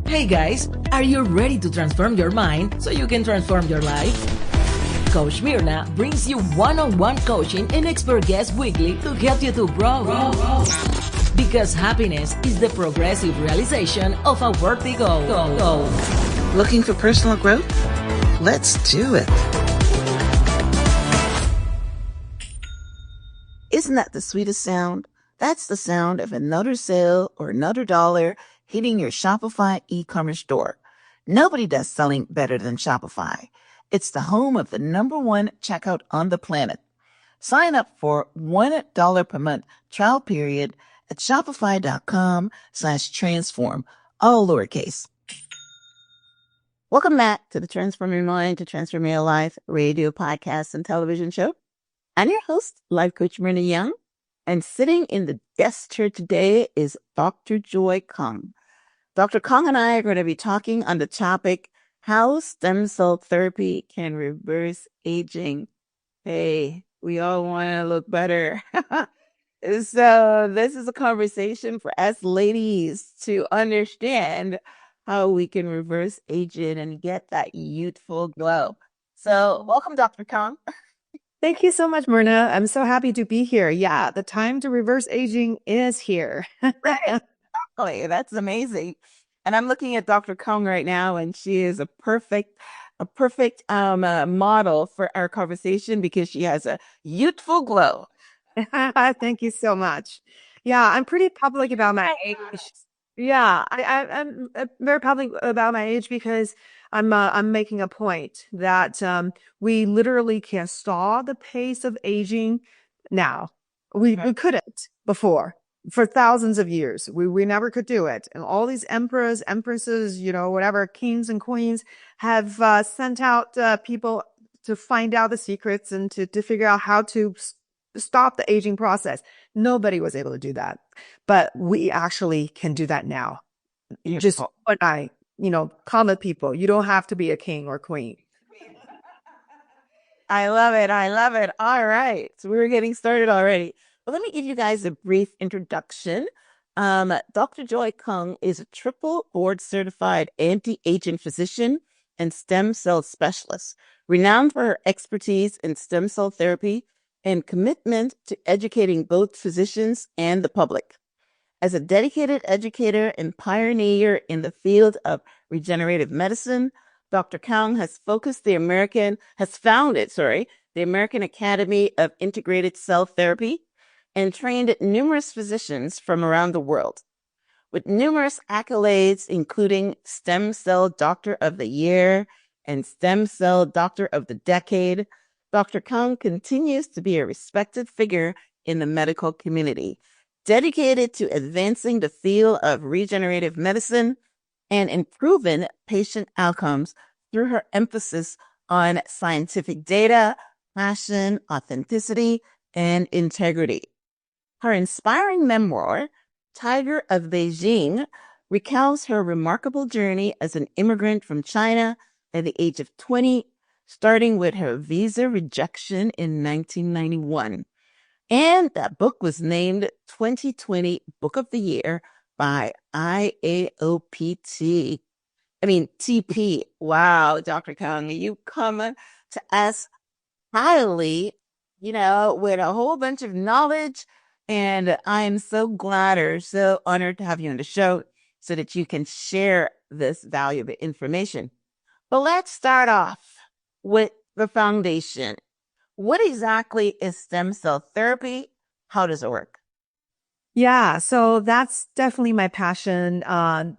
Hey guys, are you ready to transform your mind so you can transform your life? Coach Myrna brings you one-on-one coaching and expert guests weekly to help you to grow. Because happiness is the progressive realization of a worthy goal. Looking for personal growth? Let's do it. Isn't that the sweetest sound? That's the sound of another sale or another dollar hitting your Shopify e-commerce store. Nobody does selling better than Shopify. It's the home of the #1 checkout on the planet. Sign up for $1 per month trial period at shopify.com/transform, all lowercase. Welcome back to the Transform Your Mind to Transform Your Life radio, podcast, and television show. I'm your host, Life Coach Myrna Young, and sitting in the guest chair today is Dr. Joy Kung. Dr. Kung and I are going to be talking on the topic, how stem cell therapy can reverse aging. Hey, we all want to look better. So this is a conversation for us ladies to understand how we can reverse aging and get that youthful glow. So welcome, Dr. Kung. Thank you so much, Myrna. I'm so happy to be here. Yeah, the time to reverse aging is here. Right. Oh, that's amazing. And I'm looking at Dr. Kung right now, and she is a perfect model for our conversation because she has a youthful glow. Thank you so much. Yeah, I'm pretty public about my age. Yeah, I'm very public about my age because I'm making a point that we literally can stall the pace of aging now. We couldn't before. For thousands of years, we never could do it. And all these emperors, empresses, whatever, kings and queens have sent out people to find out the secrets and to figure out how to stop the aging process. Nobody was able to do that. But we actually can do that now. Just when common people, you don't have to be a king or queen. I love it. All right. So we're getting started already. Well, let me give you guys a brief introduction. Dr. Joy Kung is a triple board certified anti-aging physician and stem cell specialist, renowned for her expertise in stem cell therapy and commitment to educating both physicians and the public. As a dedicated educator and pioneer in the field of regenerative medicine, Dr. Kung has founded the American Academy of Integrated Cell Therapy and trained numerous physicians from around the world. With numerous accolades, including Stem Cell Doctor of the Year and Stem Cell Doctor of the Decade, Dr. Kung continues to be a respected figure in the medical community, dedicated to advancing the field of regenerative medicine and improving patient outcomes through her emphasis on scientific data, passion, authenticity, and integrity. Her inspiring memoir, Tiger of Beijing, recounts her remarkable journey as an immigrant from China at the age of 20, starting with her visa rejection in 1991. And that book was named 2020 Book of the Year by TP. Wow, Dr. Kung, you come to us highly, with a whole bunch of knowledge. And I'm so glad or so honored to have you on the show so that you can share this valuable information. But let's start off with the foundation. What exactly is stem cell therapy? How does it work? Yeah, so that's definitely my passion. Of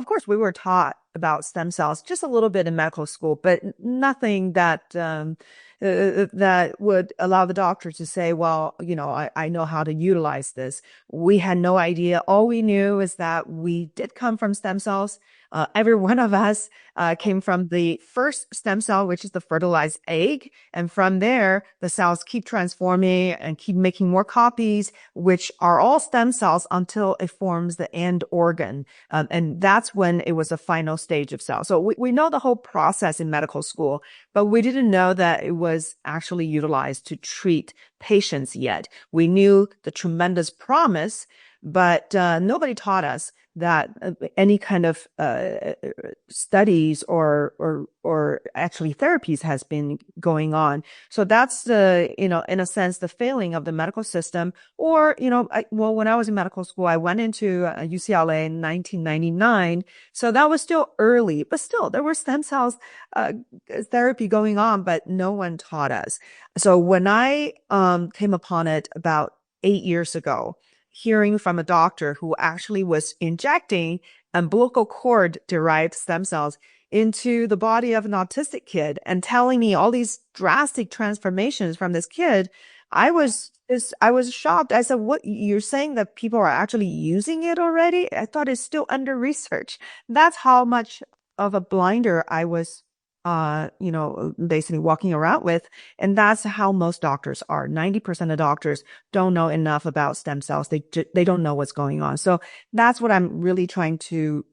course, we were taught about stem cells just a little bit in medical school, but nothing that that would allow the doctor to say, well, I know how to utilize this. We had no idea. All we knew is that we did come from stem cells. Every one of us came from the first stem cell, which is the fertilized egg. And from there, the cells keep transforming and keep making more copies, which are all stem cells until it forms the end organ. And that's when it was the final stage of cell. So we know the whole process in medical school, but we didn't know that it was actually utilized to treat patients yet. We knew the tremendous promise, but nobody taught us that any kind of studies or actually therapies has been going on. So that's the, in a sense, the failing of the medical system. Or, when I was in medical school, I went into UCLA in 1999. So that was still early, but still there were stem cells therapy going on, but no one taught us. So when I came upon it about 8 years ago, hearing from a doctor who actually was injecting umbilical cord derived stem cells into the body of an autistic kid and telling me all these drastic transformations from this kid, I was shocked. I said, what, you're saying that people are actually using it already? I thought it's still under research. That's how much of a blinder I was basically walking around with. And that's how most doctors are. 90% of doctors don't know enough about stem cells. They don't know what's going on. So that's what I'm really trying to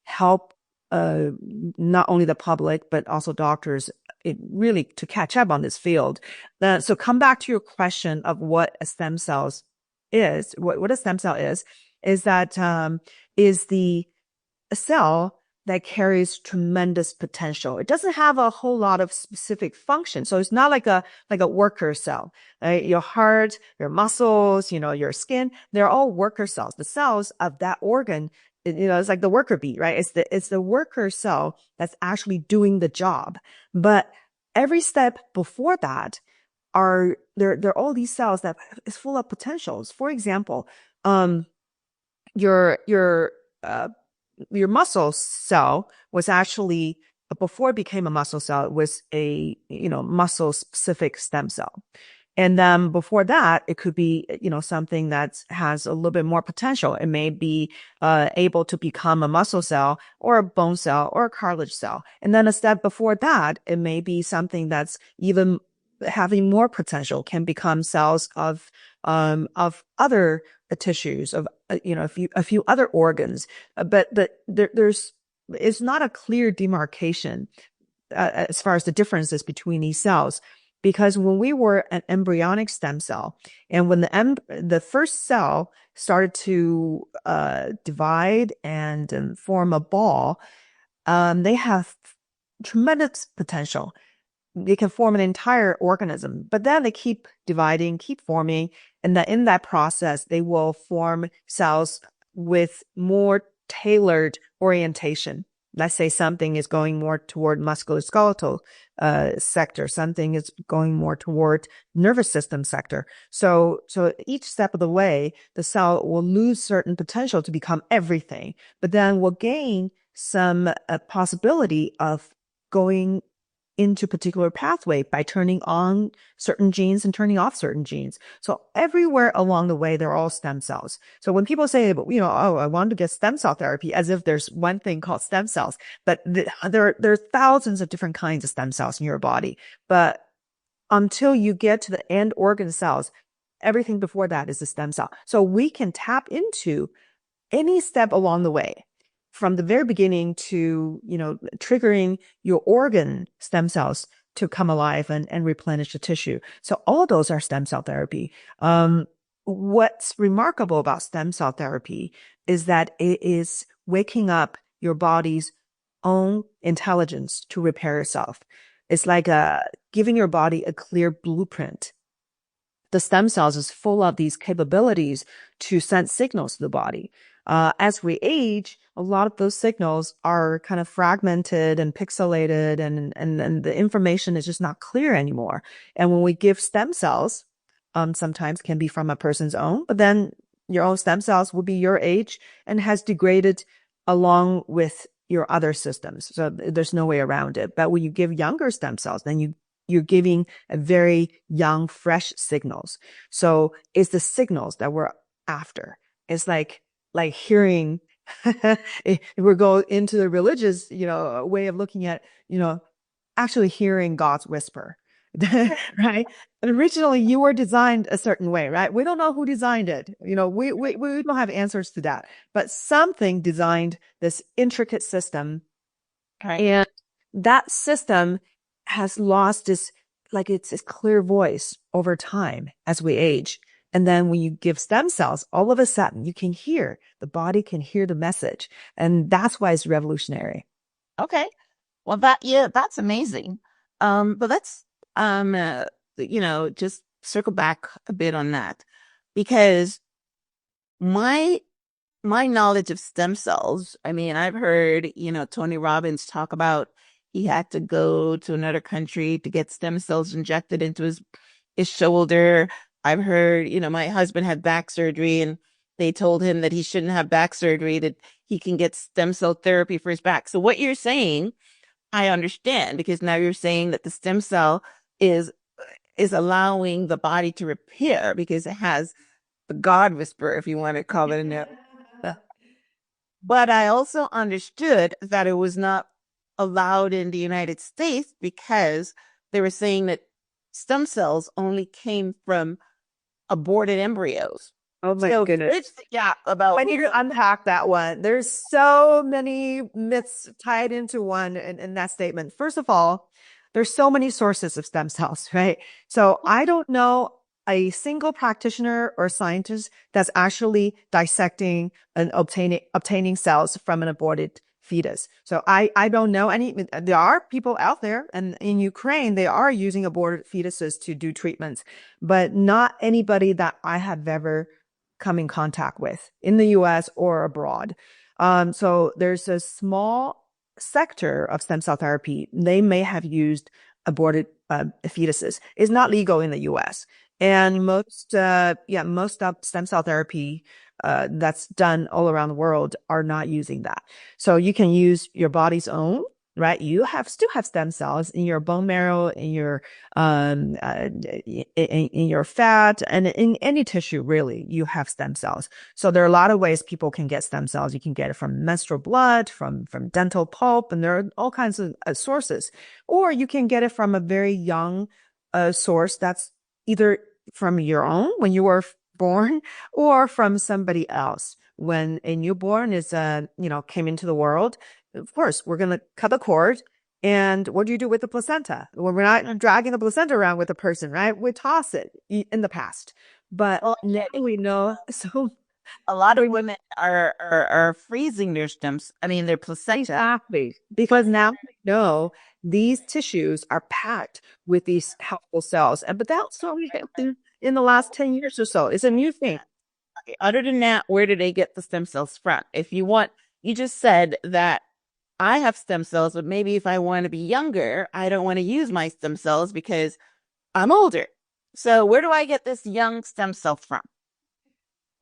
help, not only the public, but also doctors, really to catch up on this field. So come back to your question of what a stem cells is, what a stem cell is that, is a cell that carries tremendous potential. It doesn't have a whole lot of specific function. So it's not like a worker cell, right? Your heart, your muscles, your skin, they're all worker cells. The cells of that organ, it's like the worker bee, right? It's the worker cell that's actually doing the job. But every step before that there are all these cells that is full of potentials. For example, your muscle cell was actually, before it became a muscle cell, it was a, muscle specific stem cell. And then before that, it could be, something that has a little bit more potential. It may be able to become a muscle cell or a bone cell or a cartilage cell. And then a step before that, it may be something that's even having more potential, can become cells of other tissues, of a few other organs, but it's not a clear demarcation as far as the differences between these cells, because when we were an embryonic stem cell, and when the first cell started to divide and form a ball, they have tremendous potential. They can form an entire organism, but then they keep dividing, keep forming, and that in that process, they will form cells with more tailored orientation. Let's say something is going more toward musculoskeletal sector, something is going more toward nervous system sector. So each step of the way, the cell will lose certain potential to become everything, but then will gain some possibility of going into a particular pathway by turning on certain genes and turning off certain genes. So everywhere along the way, they're all stem cells. So when people say, oh, I want to get stem cell therapy, as if there's one thing called stem cells, but there are thousands of different kinds of stem cells in your body. But until you get to the end organ cells, everything before that is a stem cell. So we can tap into any step along the way, from the very beginning to, triggering your organ stem cells to come alive and replenish the tissue. So all those are stem cell therapy. What's remarkable about stem cell therapy is that it is waking up your body's own intelligence to repair itself. It's like giving your body a clear blueprint. The stem cells is full of these capabilities to send signals to the body. As we age, a lot of those signals are kind of fragmented and pixelated, and the information is just not clear anymore. And when we give stem cells, sometimes can be from a person's own, but then your own stem cells will be your age and has degraded along with your other systems. So there's no way around it. But when you give younger stem cells, then you're giving a very young, fresh signals. So it's the signals that we're after. It's like hearing, if we go into the religious, way of looking at, actually hearing God's whisper, right? And originally you were designed a certain way, right? We don't know who designed it. We don't have answers to that, but something designed this intricate system. Right. And that system has lost its clear voice over time as we age. And then when you give stem cells, all of a sudden the body can hear the message. And that's why it's revolutionary. Okay. Well, that's amazing. But let's, just circle back a bit on that, because my my knowledge of stem cells, I mean, I've heard, Tony Robbins talk about he had to go to another country to get stem cells injected into his shoulder. I've heard, my husband had back surgery and they told him that he shouldn't have back surgery, that he can get stem cell therapy for his back. So what you're saying, I understand, because now you're saying that the stem cell is allowing the body to repair because it has the God whisper, if you want to call it But I also understood that it was not allowed in the United States because they were saying that stem cells only came from aborted embryos. Oh my So goodness. it's the gap about I need to unpack that one. There's so many myths tied into one in that statement. First of all, there's so many sources of stem cells, right? So I don't know a single practitioner or scientist that's actually dissecting and obtaining cells from an aborted fetus. So I don't know any. There are people out there, and in Ukraine they are using aborted fetuses to do treatments, but not anybody that I have ever come in contact with in the US or abroad. So there's a small sector of stem cell therapy. They may have used aborted fetuses. It's not legal in the US. And most of stem cell therapy that's done all around the world are not using that. So you can use your body's own, right? You still have stem cells in your bone marrow, in your in your fat, and in any tissue. Really, you have stem cells. So there are a lot of ways people can get stem cells. You can get it from menstrual blood, from dental pulp, and there are all kinds of sources. Or you can get it from a very young source that's either from your own when you were born or from somebody else when a newborn is came into the world. Of course, we're going to cut the cord. And what do you do with the placenta? Well, we're not dragging the placenta around with a person, right? We toss it in the past. But now we know. So a lot of women are freezing their placenta. Exactly. Because now we know these tissues are packed with these helpful cells. But that's only happened in the last 10 years or so. It's a new thing. Other than that, where do they get the stem cells from? You just said that I have stem cells, but maybe if I want to be younger, I don't want to use my stem cells because I'm older. So where do I get this young stem cell from?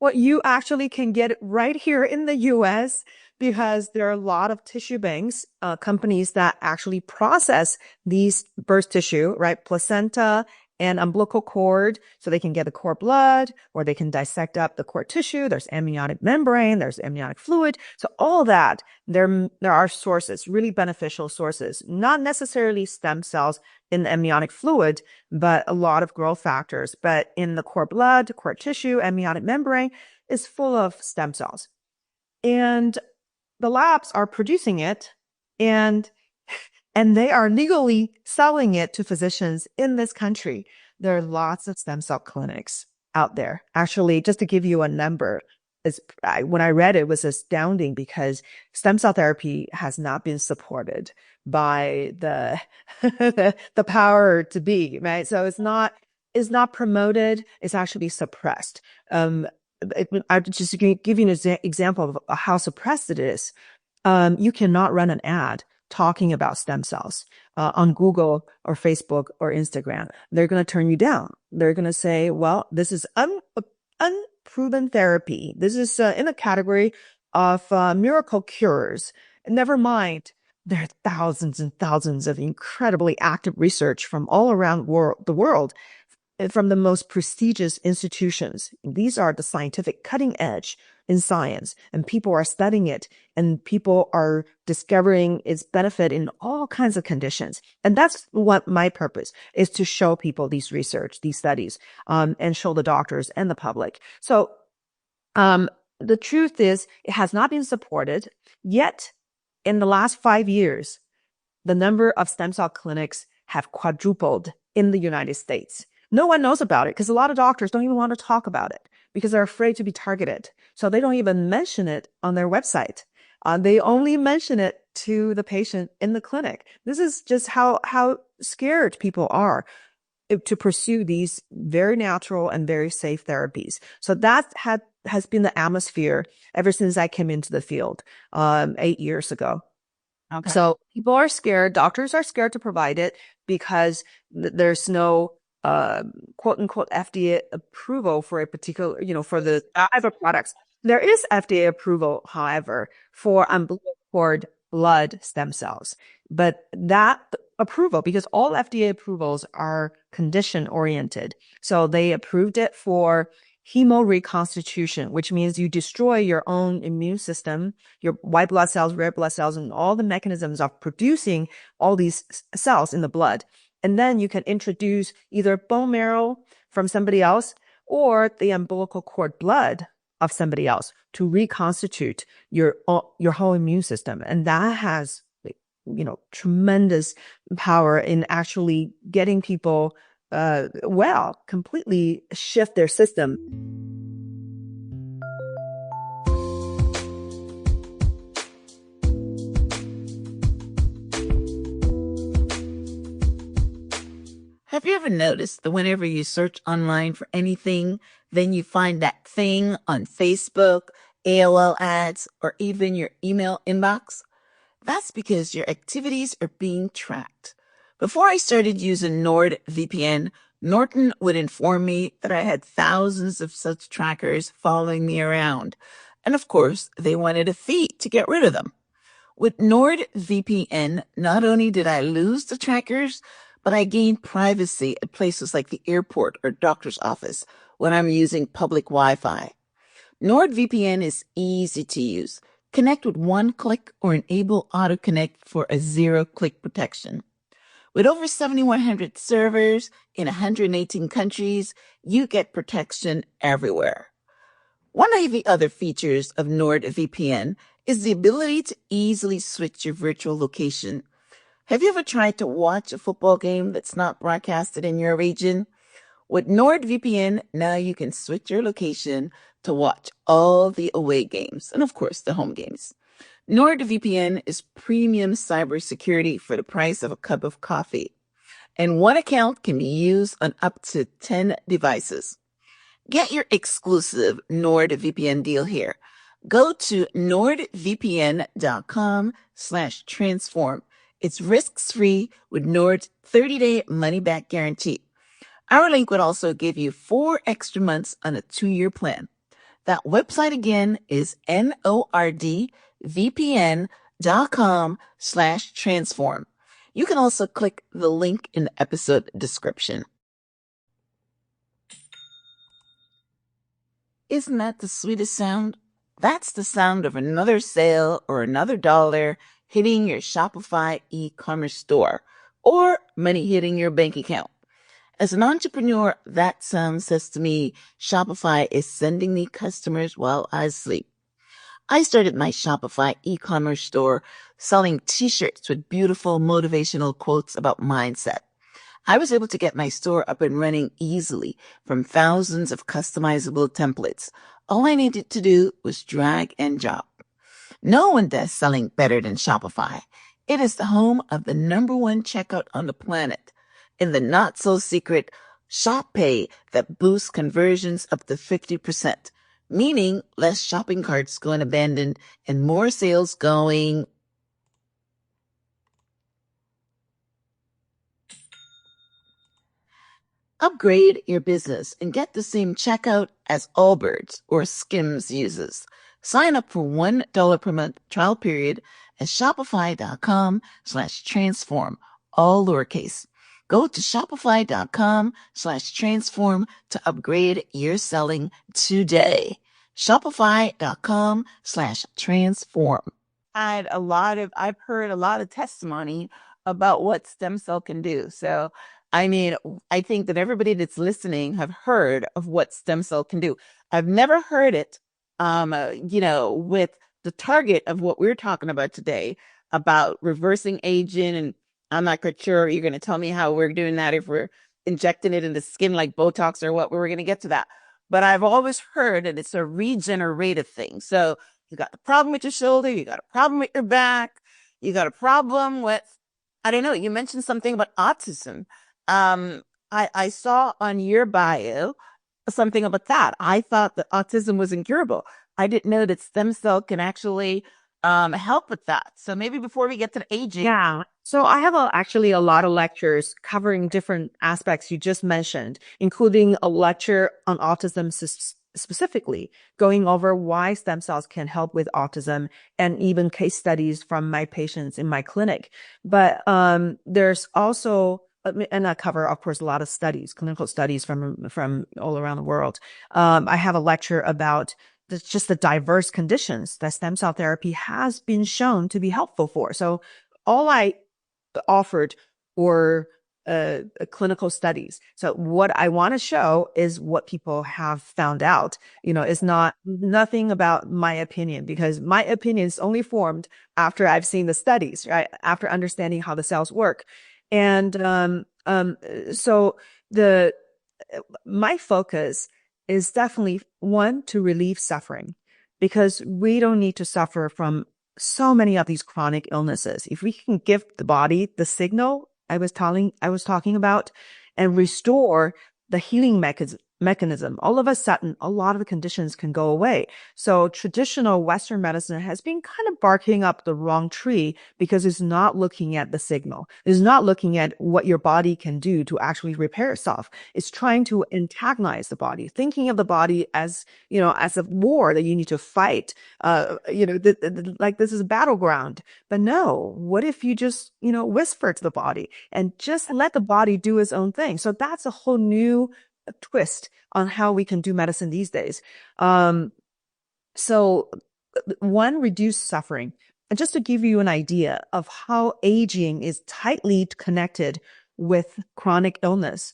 Well, you actually can get it right here in the US because there are a lot of tissue banks, companies that actually process these birth tissue, right? Placenta and umbilical cord, so they can get the cord blood, or they can dissect up the cord tissue. There's amniotic membrane, there's amniotic fluid. So all that, there are sources, really beneficial sources, not necessarily stem cells in the amniotic fluid, but a lot of growth factors. But in the cord blood, cord tissue, amniotic membrane is full of stem cells. And the labs are producing it, and they are legally selling it to physicians in this country. There are lots of stem cell clinics out there. Actually, just to give you a number, when I read it, it was astounding because stem cell therapy has not been supported by the the power to be, right? So it's not promoted. It's actually suppressed. I just give you an example of how suppressed it is. You cannot run an ad talking about stem cells on Google or Facebook or Instagram. They're going to turn you down. They're going to say, well, this is unproven therapy. This is in the category of miracle cures. Never mind, there are thousands and thousands of incredibly active research from all around the world, from the most prestigious institutions. These are the scientific cutting edge in science, and people are studying it, and people are discovering its benefit in all kinds of conditions. And that's what my purpose is, to show people these research, these studies, and show the doctors and the public. So, the truth is, it has not been supported yet. In the last 5 years, the number of stem cell clinics have quadrupled in the United States. No one knows about it because a lot of doctors don't even want to talk about it because they're afraid to be targeted. So they don't even mention it on their website. They only mention it to the patient in the clinic. This is just how scared people are to pursue these very natural and very safe therapies. So that has been the atmosphere ever since I came into the field 8 years ago. Okay. So people are scared. Doctors are scared to provide it because there's no quote unquote FDA approval for a particular, for the type of products. There is FDA approval, however, for umbilical cord blood stem cells, but that approval, because all FDA approvals are condition oriented. So they approved it for hemo reconstitution, which means you destroy your own immune system, your white blood cells, red blood cells, and all the mechanisms of producing all these cells in the blood. And then you can introduce either bone marrow from somebody else or the umbilical cord blood of somebody else to reconstitute your whole immune system. And that has, tremendous power in actually getting people completely shift their system. Have you ever noticed that whenever you search online for anything, then you find that thing on Facebook, AOL ads, or even your email inbox? That's because your activities are being tracked. Before I started using NordVPN, Norton would inform me that I had thousands of such trackers following me around. And of course, they wanted a fee to get rid of them. With NordVPN, not only did I lose the trackers, but I gained privacy at places like the airport or doctor's office when I'm using public Wi-Fi. NordVPN is easy to use. Connect with one click or enable auto-connect for a zero-click protection. With over 7,100 servers in 118 countries, you get protection everywhere. One of the other features of NordVPN is the ability to easily switch your virtual location. Have you ever tried to watch a football game that's not broadcasted in your region? With NordVPN, now you can switch your location to watch all the away games and, of course, the home games. NordVPN is premium cybersecurity for the price of a cup of coffee. And one account can be used on up to 10 devices. Get your exclusive NordVPN deal here. Go to nordvpn.com/transform. It's risks-free with Nord's 30-day money-back guarantee. Our link would also give you 4 extra months on a 2-year plan. That website again is nordvpn.com/transform. You can also click the link in the episode description. Isn't that the sweetest sound? That's the sound of another sale or another dollar hitting your Shopify e-commerce store or money hitting your bank account. As an entrepreneur, that sound says to me, Shopify is sending me customers while I sleep. I started my Shopify e-commerce store selling t-shirts with beautiful motivational quotes about mindset. I was able to get my store up and running easily from thousands of customizable templates. All I needed to do was drag and drop. No one does selling better than Shopify. It is the home of the #1 checkout on the planet. In the not-so-secret Shop Pay that boosts conversions up to 50%, meaning less shopping carts going abandoned and more sales going. Upgrade your business and get the same checkout as Allbirds or Skims uses. Sign up for $1 per month trial period at shopify.com/transform, all lowercase. Go to shopify.com/transform to upgrade your selling today. Shopify.com/transform. I've heard a lot of testimony about what stem cell can do. So, I mean, I think that everybody that's listening have heard of what stem cell can do. I've never heard it, with the target of what we're talking about today about reversing aging. And I'm not quite sure you're going to tell me how we're doing that injecting it in the skin like Botox or what. We were going to get to that. But I've always heard that it's a regenerative thing. So you got the problem with your shoulder, you got a problem with your back, you got a problem with, I don't know, you mentioned something about autism. I saw on your bio something about that. I thought that autism was incurable. I didn't know that stem cell can actually help with that. So maybe before we get to the aging. Yeah. So I have actually a lot of lectures covering different aspects you just mentioned, including a lecture on autism specifically, going over why stem cells can help with autism and even case studies from my patients in my clinic. But there's also, and I cover, of course, a lot of studies, clinical studies from all around the world. I have a lecture about just the diverse conditions that stem cell therapy has been shown to be helpful for. So all I offered were clinical studies. So what I want to show is what people have found out. It's nothing about my opinion, because my opinion is only formed after I've seen the studies, right? After understanding how the cells work. And so my focus is definitely one, to relieve suffering, because we don't need to suffer from so many of these chronic illnesses. If we can give the body the signal I was talking about and restore the healing mechanism, all of a sudden, a lot of the conditions can go away. So traditional Western medicine has been kind of barking up the wrong tree, because it's not looking at the signal. It's not looking at what your body can do to actually repair itself. It's trying to antagonize the body, thinking of the body as, as a war that you need to fight. Like this is a battleground. But no, what if you just, whisper to the body and just let the body do its own thing? So that's a whole new twist on how we can do medicine these days. So one, reduce suffering. And just to give you an idea of how aging is tightly connected with chronic illness,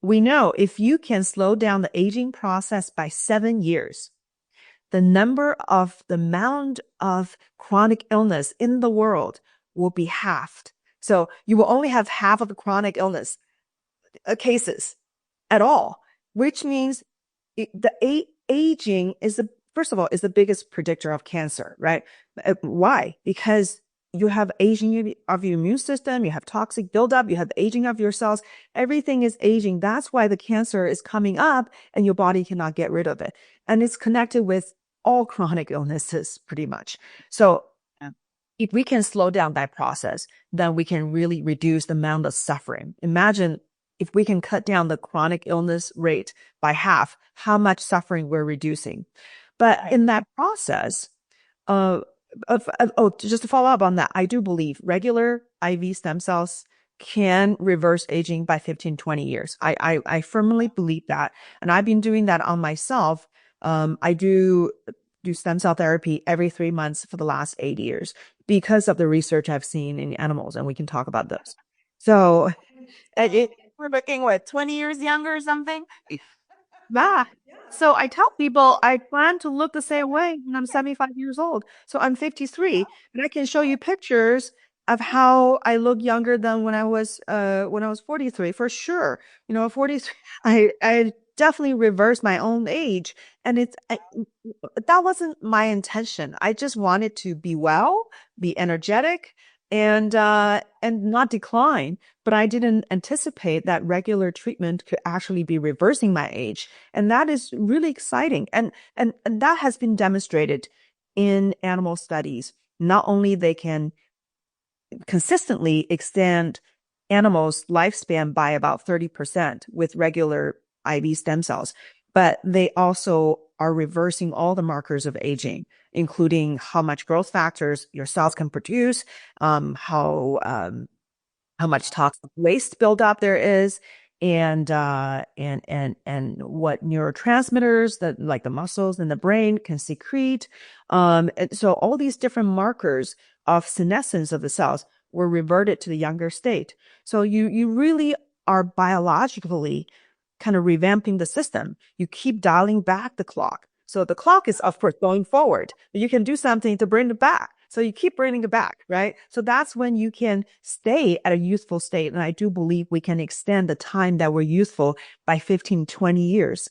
we know if you can slow down the aging process by 7 years, the amount of chronic illness in the world will be halved. So you will only have half of the chronic illness cases at all, which means aging is first of all, is the biggest predictor of cancer, right? Why? Because you have aging of your immune system, you have toxic buildup, you have aging of your cells. Everything is aging. That's why the cancer is coming up and your body cannot get rid of it. And it's connected with all chronic illnesses pretty much. So if we can slow down that process, then we can really reduce the amount of suffering. Imagine if we can cut down the chronic illness rate by half, how much suffering we're reducing. But in that process, just to follow up on that, I do believe regular IV stem cells can reverse aging by 15, 20 years. I firmly believe that. And I've been doing that on myself. I do stem cell therapy every 3 months for the last 8 years because of the research I've seen in animals, and we can talk about those. So we're looking, 20 years younger or something? Yeah. So I tell people I plan to look the same way when I'm 75 years old. So I'm 53, and I can show you pictures of how I look younger than when I was 43 for sure. 43. I definitely reversed my own age, and that wasn't my intention. I just wanted to be well, be energetic, and not decline. But I didn't anticipate that regular treatment could actually be reversing my age. And that is really exciting. And that has been demonstrated in animal studies. Not only they can consistently extend animals' lifespan by about 30% with regular IV stem cells, but they also are reversing all the markers of aging, including how much growth factors your cells can produce, how much toxic waste buildup there is, and what neurotransmitters that like the muscles and the brain can secrete. And so all these different markers of senescence of the cells were reverted to the younger state. So you really are biologically kind of revamping the system. You keep dialing back the clock. So the clock is, of course, going forward, but you can do something to bring it back. So you keep bringing it back, right? So that's when you can stay at a youthful state. And I do believe we can extend the time that we're youthful by 15, 20 years.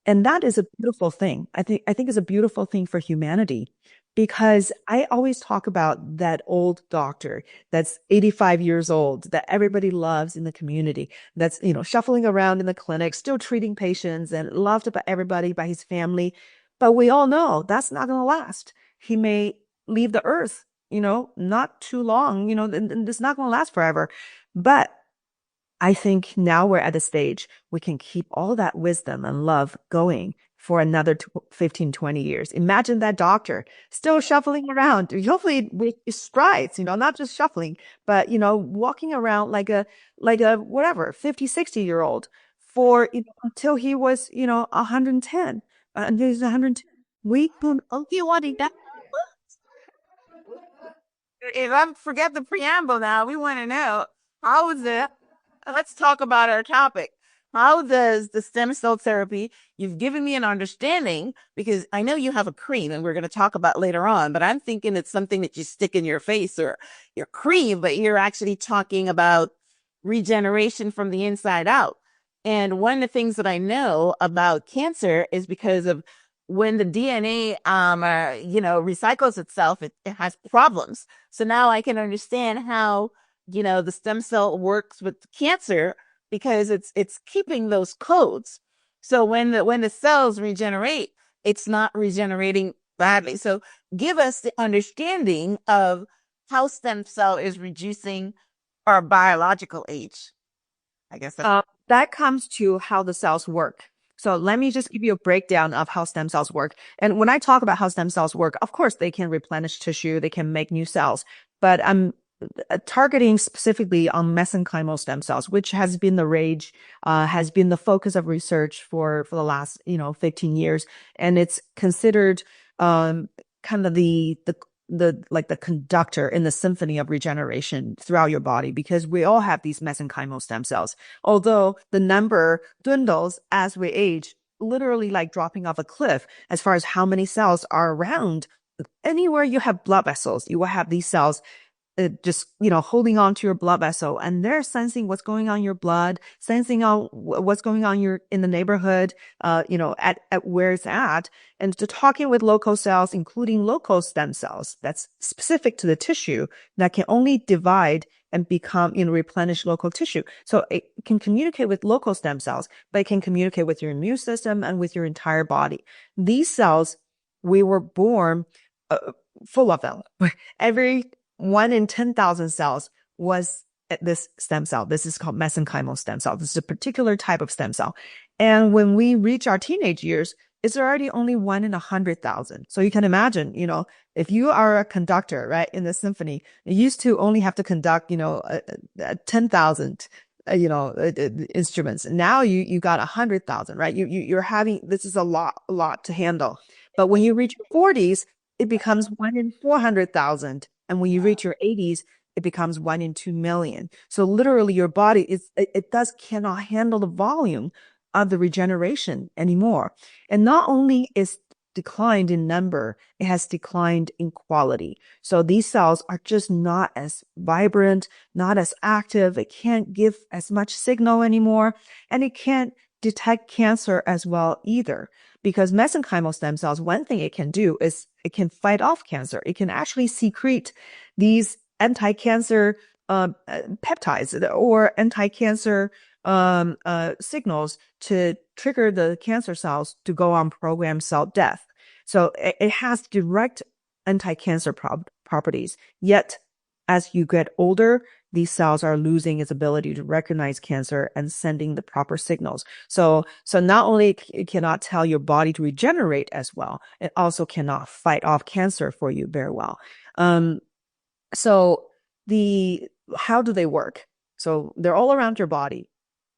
And that is a beautiful thing. I think it's a beautiful thing for humanity because I always talk about that old doctor that's 85 years old that everybody loves in the community, that's, shuffling around in the clinic, still treating patients and loved by everybody, by his family. But we all know that's not going to last. He may leave the earth, not too long, and it's not going to last forever. But I think now we're at the stage we can keep all that wisdom and love going for another 15, 20 years. Imagine that doctor still shuffling around, hopefully with strides, not just shuffling, but, walking around like a whatever, 50, 60-year-old for, until he was, 110, until he's 110. We can, oh, you wanting that? If I forget the preamble now, we want to know how is it? Let's talk about our topic. How does the stem cell therapy, you've given me an understanding because I know you have a cream and we're going to talk about later on, but I'm thinking it's something that you stick in your face or your cream, but you're actually talking about regeneration from the inside out. And one of the things that I know about cancer is because of when the DNA, recycles itself, it has problems. So now I can understand how, the stem cell works with cancer because it's keeping those codes. So when the cells regenerate, it's not regenerating badly. So give us the understanding of how stem cell is reducing our biological age. I guess that comes to how the cells work. So let me just give you a breakdown of how stem cells work. And when I talk about how stem cells work, of course, they can replenish tissue, they can make new cells, but I'm targeting specifically on mesenchymal stem cells, which has been the rage, has been the focus of research for the last, 15 years. And it's considered, kind of the conductor in the symphony of regeneration throughout your body, because we all have these mesenchymal stem cells. Although the number dwindles as we age, literally like dropping off a cliff as far as how many cells are around. Anywhere you have blood vessels, you will have these cells just, holding on to your blood vessel, and they're sensing what's going on in your blood, sensing on what's going on in the neighborhood, at where it's at, and to talking with local cells, including local stem cells that's specific to the tissue that can only divide and become, replenish local tissue. So it can communicate with local stem cells, but it can communicate with your immune system and with your entire body. These cells, we were born full of them. Every 1 in 10,000 cells was this stem cell. This is called mesenchymal stem cell. This is a particular type of stem cell. And when we reach our teenage years, it's already only 1 in 100,000. So you can imagine, if you are a conductor, right, in the symphony, you used to only have to conduct, 10,000, instruments. Now you got 100,000, right? You're having, this is a lot to handle. But when you reach your 40s, it becomes 1 in 400,000. And when you reach your 80s, it becomes 1 in 2 million. So literally your body cannot handle the volume of the regeneration anymore. And not only is declined in number, it has declined in quality. So these cells are just not as vibrant, not as active. It can't give as much signal anymore, and it can't detect cancer as well either. Because mesenchymal stem cells, one thing it can do is it can fight off cancer. It can actually secrete these anti-cancer peptides or anti-cancer signals to trigger the cancer cells to go on programmed cell death. So it has direct anti-cancer properties. Yet, as you get older, these cells are losing its ability to recognize cancer and sending the proper signals. So not only it cannot tell your body to regenerate as well, it also cannot fight off cancer for you very well. So how do they work? So they're all around your body.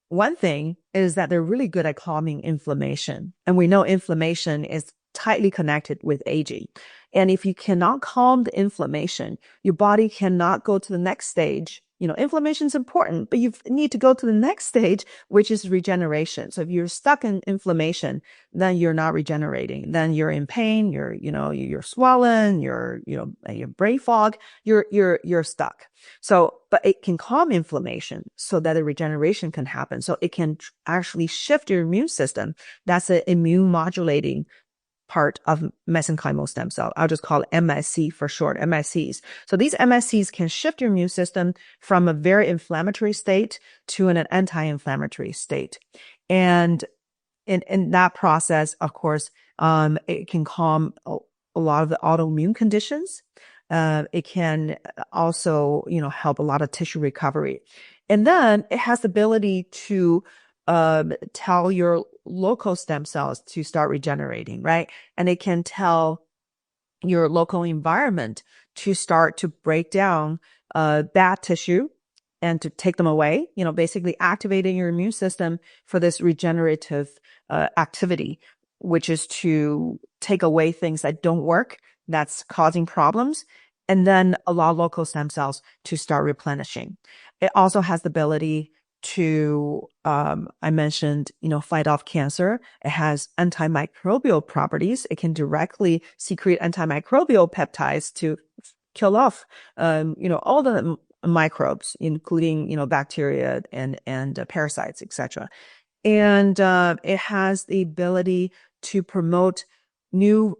One thing is that they're really good at calming inflammation. And we know inflammation is tightly connected with aging. And if you cannot calm the inflammation, your body cannot go to the next stage inflammation is important, but you need to go to the next stage, which is regeneration. So if you're stuck in inflammation, then you're not regenerating. Then you're in pain. You're swollen. Your brain fog. You're stuck. So, but it can calm inflammation so that a regeneration can happen. So it can actually shift your immune system. That's an immune modulating part of mesenchymal stem cell. I'll just call it MSC for short, MSCs. So these MSCs can shift your immune system from a very inflammatory state to an anti-inflammatory state. And in that process, of course, it can calm a lot of the autoimmune conditions. It can also, help a lot of tissue recovery. And then it has the ability to tell your local stem cells to start regenerating, right? And it can tell your local environment to start to break down bad tissue and to take them away, basically activating your immune system for this regenerative activity, which is to take away things that don't work, that's causing problems, and then allow local stem cells to start replenishing. It also has the ability to, I mentioned, fight off cancer. It has antimicrobial properties. It can directly secrete antimicrobial peptides to kill off, all the microbes, including, bacteria and parasites, etc. And it has the ability to promote new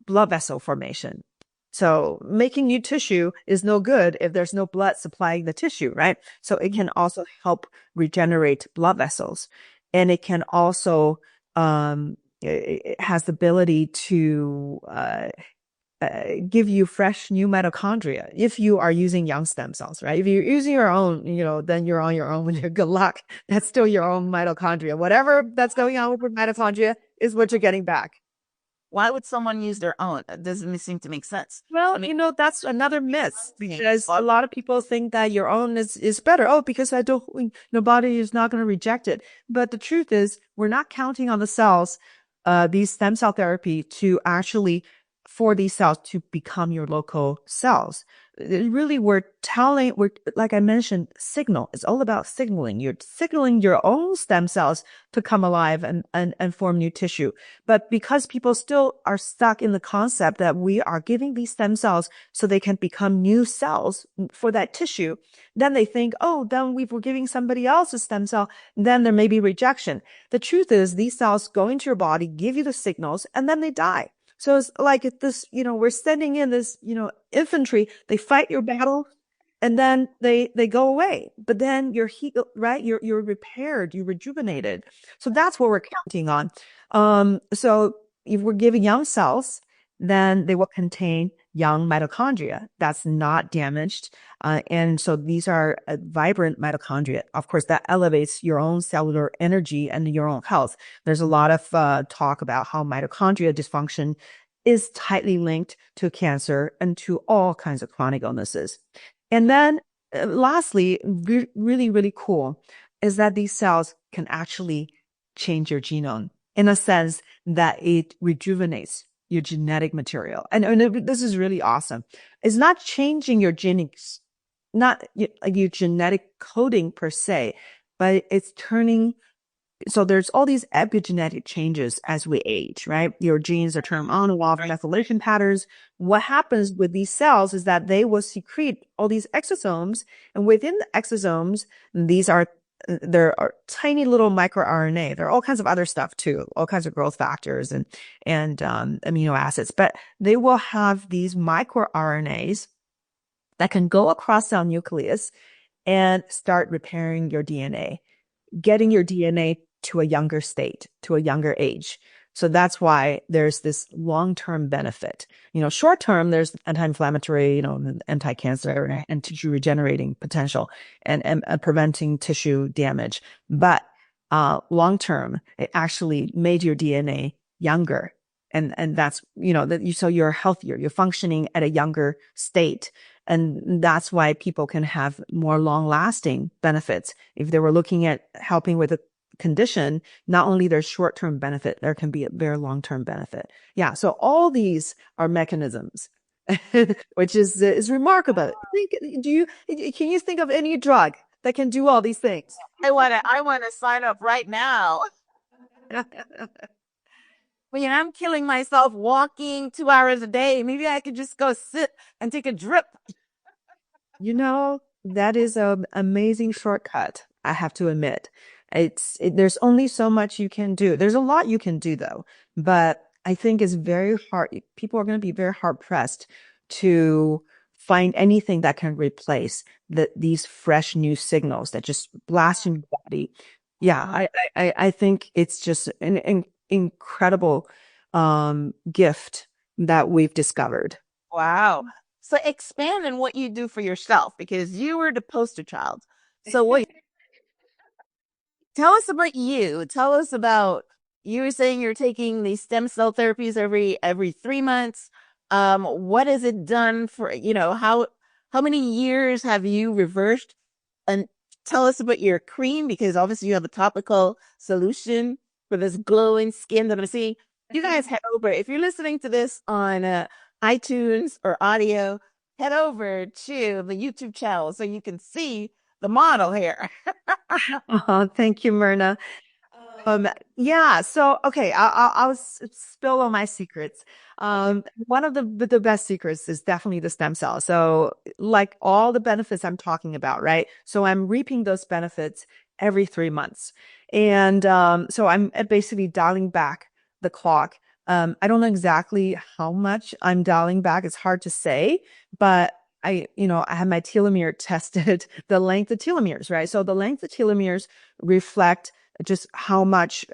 blood vessel formation. So making new tissue is no good if there's no blood supplying the tissue, right? So it can also help regenerate blood vessels. And it can also, it has the ability to give you fresh new mitochondria if you are using young stem cells, right? If you're using your own, then you're on your own with your good luck. That's still your own mitochondria. Whatever that's going on with mitochondria is what you're getting back. Why would someone use their own? It doesn't seem to make sense. Well, that's another myth because a lot of people think that your own is better. Oh, because body is not going to reject it. But the truth is we're not counting on the cells, these stem cell therapy to actually for these cells to become your local cells. Really, like I mentioned, signal. It's all about signaling. You're signaling your own stem cells to come alive and form new tissue. But because people still are stuck in the concept that we are giving these stem cells so they can become new cells for that tissue, then they think, oh, then we were giving somebody else a stem cell, then there may be rejection. The truth is these cells go into your body, give you the signals, and then they die. So it's like this, we're sending in this, infantry, they fight your battle and then they go away, but then you're healed, right? You're repaired, you're rejuvenated. So that's what we're counting on. So if we're giving young cells, then they will contain young mitochondria that's not damaged. And so these are vibrant mitochondria. Of course, that elevates your own cellular energy and your own health. There's a lot of talk about how mitochondria dysfunction is tightly linked to cancer and to all kinds of chronic illnesses. And then lastly, really, really cool is that these cells can actually change your genome in a sense that it rejuvenates your genetic material. And this is really awesome. It's not changing your genes, not your genetic coding per se, but it's turning. So there's all these epigenetic changes as we age, right? Your genes are turned on and off, methylation patterns. What happens with these cells is that they will secrete all these exosomes, and within the exosomes, there are tiny little microRNA. There are all kinds of other stuff too, all kinds of growth factors and amino acids, but they will have these microRNAs that can go across cell nucleus and start repairing your DNA, getting your DNA to a younger state, to a younger age. So that's why there's this long-term benefit. Short-term, there's anti-inflammatory, anti-cancer and tissue regenerating potential and preventing tissue damage. But long-term, it actually made your DNA younger. And that's, so you're healthier, you're functioning at a younger state. And that's why people can have more long-lasting benefits. If they were looking at helping with a condition, not only there's short-term benefit, there can be a very long-term benefit. Yeah. So all these are mechanisms which is remarkable. Can you think of any drug that can do all these things? I want to sign up right now. But I'm killing myself walking 2 hours a day. Maybe I could just go sit and take a drip. That is an amazing shortcut, I have to admit. There's only so much you can do. There's a lot you can do though, but I think it's very hard. People are going to be very hard pressed to find anything that can replace these fresh new signals that just blast in your body. Yeah, I think it's just an incredible gift that we've discovered. Wow. So expand on what you do for yourself because you were the poster child. So what tell us about you. Tell us about you were saying you're taking these stem cell therapies every 3 months. What has it done for, how many years have you reversed? And tell us about your cream because obviously you have a topical solution for this glowing skin that I'm seeing. You guys head over. If you're listening to this on iTunes or audio, head over to the YouTube channel so you can see the model here. Oh, thank you, Myrna. Um, yeah. So, okay, I'll spill all my secrets. One of the best secrets is definitely the stem cell. So, like all the benefits I'm talking about, right? So I'm reaping those benefits every 3 months. And, so I'm basically dialing back the clock. I don't know exactly how much I'm dialing back. It's hard to say, but I had my telomere tested, the length of telomeres, right? So the length of telomeres reflect just how much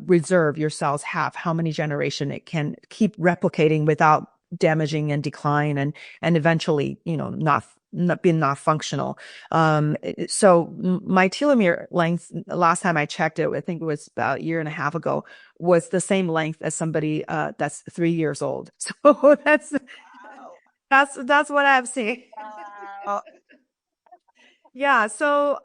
reserve your cells have, how many generation it can keep replicating without damaging and decline and eventually, not being not functional. So my telomere length, last time I checked it, I think it was about a year and a half ago, was the same length as somebody that's 3 years old. So that's what I've seen. Wow. Yeah. So,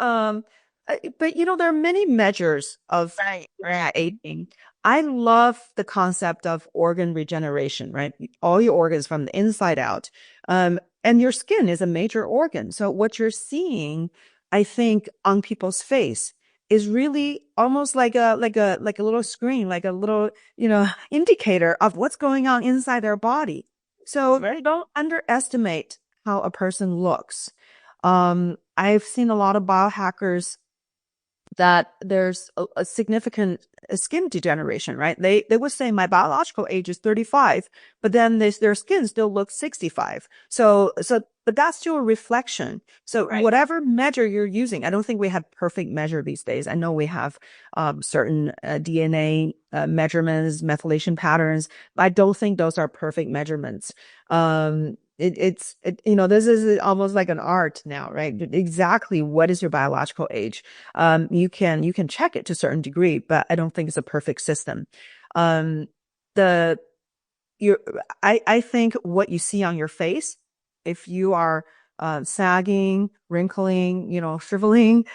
but there are many measures of Right. aging. I love the concept of organ regeneration, right? All your organs from the inside out. And your skin is a major organ. So what you're seeing, I think, on people's face is really almost like a little screen, like a little, indicator of what's going on inside their body. So don't underestimate how a person looks. I've seen a lot of biohackers that there's a significant skin degeneration, right? They would say my biological age is 35, but then their skin still looks 65. But that's still a reflection. So whatever measure you're using, I don't think we have perfect measure these days. I know we have certain DNA measurements, methylation patterns. I don't think those are perfect measurements. This is almost like an art now, right? Exactly what is your biological age? You can check it to a certain degree, but I don't think it's a perfect system. Um, the your I think what you see on your face, if you are sagging, wrinkling, shriveling,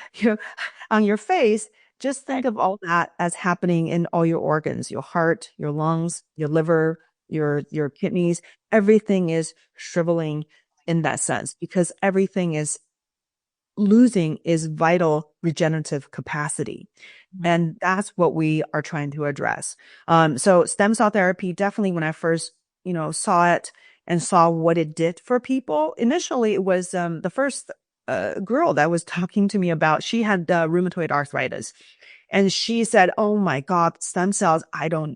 on your face, just think of all that as happening in all your organs, your heart, your lungs, your liver, your kidneys. Everything is shriveling in that sense because everything is losing is vital regenerative capacity. And that's what we are trying to address. So stem cell therapy, definitely when I first, saw it and saw what it did for people, initially it was the first girl that was talking to me about, she had rheumatoid arthritis. And she said, "Oh my God, stem cells!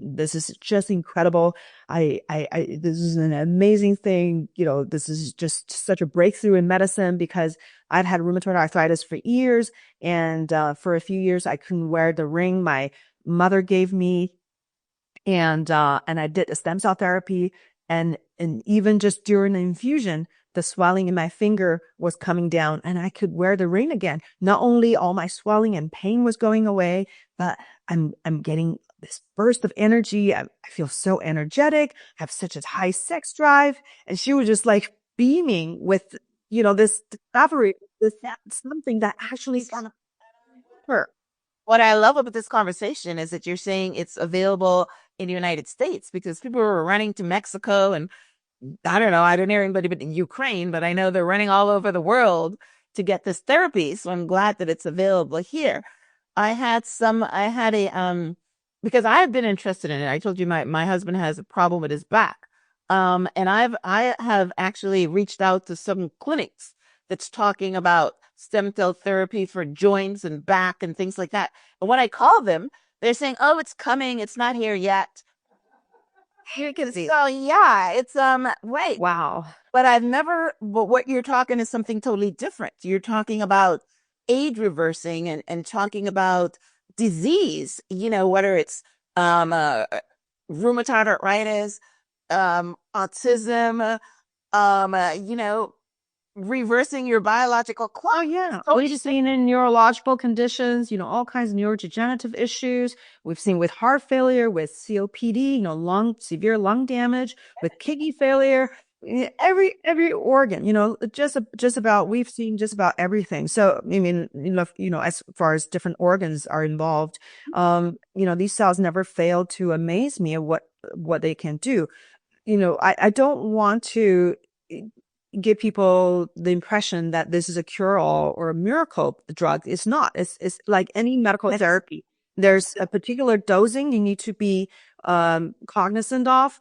This is just incredible. This is an amazing thing. This is just such a breakthrough in medicine because I'd had rheumatoid arthritis for years. And, for a few years, I couldn't wear the ring my mother gave me. And I did a stem cell therapy and even just during the infusion, the swelling in my finger was coming down and I could wear the ring again. Not only all my swelling and pain was going away, but I'm getting this burst of energy. I feel so energetic, have such a high sex drive." And she was just like beaming with, this discovery, something that actually is gonna her. What I love about this conversation is that you're saying it's available in the United States because people are running to Mexico and I don't know. I don't hear anybody but in Ukraine, but I know they're running all over the world to get this therapy. So I'm glad that it's available here. I had because I've been interested in it. I told you my husband has a problem with his back. And I have actually reached out to some clinics that's talking about stem cell therapy for joints and back and things like that. And when I call them, they're saying, "Oh, it's coming. It's not here yet." You can see. So yeah, it's wait. Wow. But what you're talking is something totally different. You're talking about age reversing and talking about disease, whether it's um uh, rheumatoid arthritis, autism, um, uh, you know, reversing your biological Oh, clock. yeah. So We've seen in neurological conditions, all kinds of neurodegenerative issues. We've seen with heart failure, with COPD, severe lung damage, with kidney failure, every organ, just about, we've seen just about everything. So, I mean, as far as different organs are involved, these cells never fail to amaze me at what they can do. I don't want to give people the impression that this is a cure-all or a miracle drug. It's not. It's like any medical therapy. There's a particular dosing you need to be cognizant of.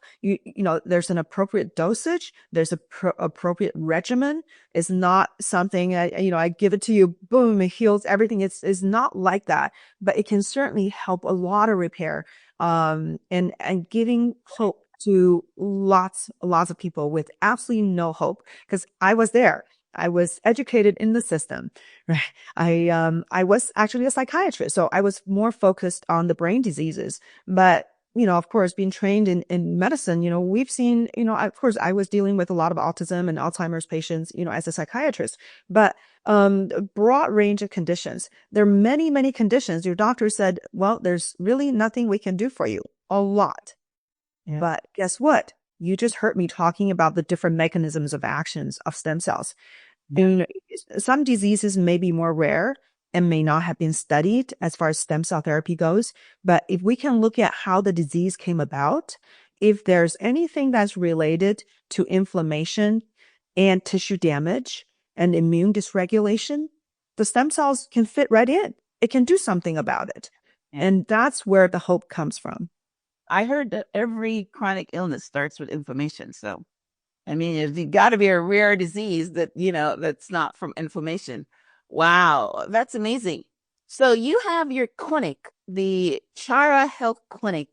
There's an appropriate dosage. There's a appropriate regimen. It's not something I give it to you, boom, it heals everything. It's not like that, but it can certainly help a lot of repair. And giving hope to lots of people with absolutely no hope, because I was there. I was educated in the system, right? I was actually a psychiatrist, so I was more focused on the brain diseases. But, of course, being trained in medicine, we've seen, of course, I was dealing with a lot of autism and Alzheimer's patients, as a psychiatrist, but a broad range of conditions. There are many, many conditions. Your doctor said, well, there's really nothing we can do for you. A lot. Yeah. But guess what? You just heard me talking about the different mechanisms of actions of stem cells. And some diseases may be more rare and may not have been studied as far as stem cell therapy goes. But if we can look at how the disease came about, if there's anything that's related to inflammation and tissue damage and immune dysregulation, the stem cells can fit right in. It can do something about it. And that's where the hope comes from. I heard that every chronic illness starts with inflammation. So, I mean, it's got to be a rare disease that's not from inflammation. Wow, that's amazing. So you have your clinic, the Chara Health Clinic,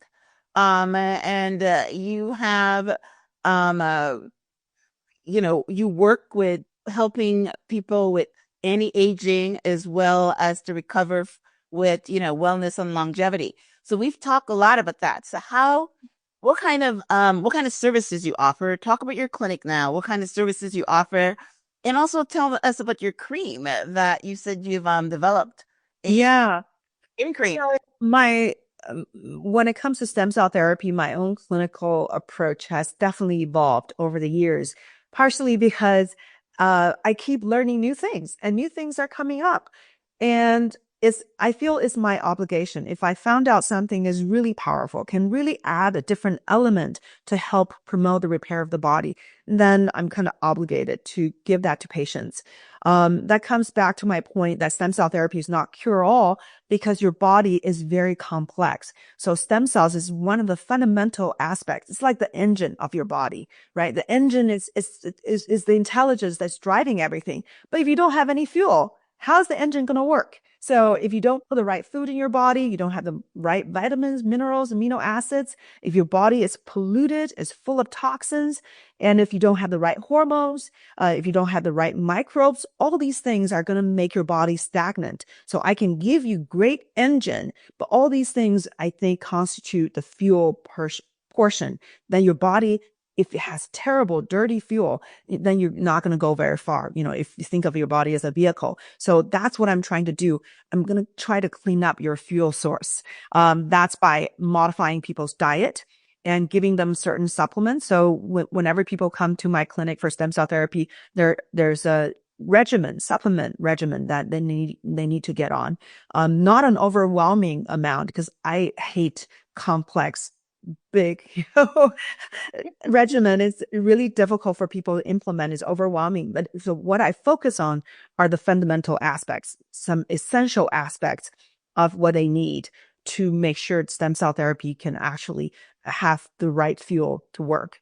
and you have, um, you work with helping people with anti-aging as well as to recover with, wellness and longevity. So we've talked a lot about that. So what kind of services you offer? Talk about your clinic now. What kind of services you offer? And also tell us about your cream that you said you've developed. Yeah. Cream. So when it comes to stem cell therapy, my own clinical approach has definitely evolved over the years, partially because I keep learning new things and new things are coming up. And I feel it's my obligation. If I found out something is really powerful, can really add a different element to help promote the repair of the body, then I'm kind of obligated to give that to patients. That comes back to my point that stem cell therapy is not cure all, because your body is very complex. So stem cells is one of the fundamental aspects. It's like the engine of your body, right? The engine is the intelligence that's driving everything. But if you don't have any fuel, how's the engine going to work? So if you don't put the right food in your body, you don't have the right vitamins, minerals, amino acids, if your body is polluted, is full of toxins, and if you don't have the right hormones, if you don't have the right microbes, all these things are going to make your body stagnant. So I can give you great engine, but all these things I think constitute the fuel portion. Then your body, if it has terrible, dirty fuel, then you're not going to go very far. If you think of your body as a vehicle. So that's what I'm trying to do. I'm going to try to clean up your fuel source. That's by modifying people's diet and giving them certain supplements. So whenever people come to my clinic for stem cell therapy, there's a supplement regimen that they need to get on. Not an overwhelming amount, because I hate complex big, regimen. Is really difficult for people to implement. It's overwhelming. But so what I focus on are the fundamental aspects, some essential aspects of what they need to make sure stem cell therapy can actually have the right fuel to work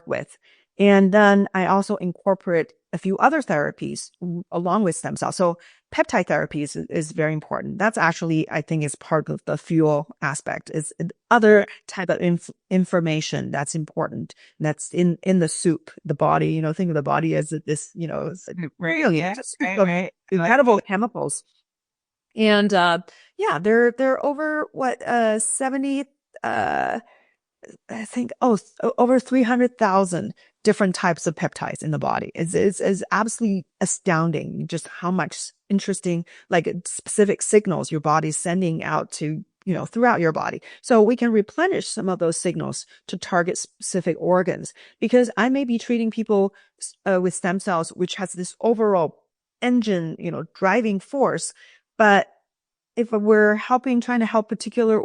with. And then I also incorporate a few other therapies along with stem cells. So peptide therapy is very important. That's actually, I think, is part of the fuel aspect. Is other type of information that's important. That's in the soup, the body. Think of the body as this, really, yeah, just right. Incredible chemicals. And yeah, they're over 70. I think, over 300,000 different types of peptides in the body. It's absolutely astounding just how much interesting, like specific signals your body's sending out to, throughout your body. So we can replenish some of those signals to target specific organs, because I may be treating people with stem cells, which has this overall engine, driving force. But if we're trying to help particular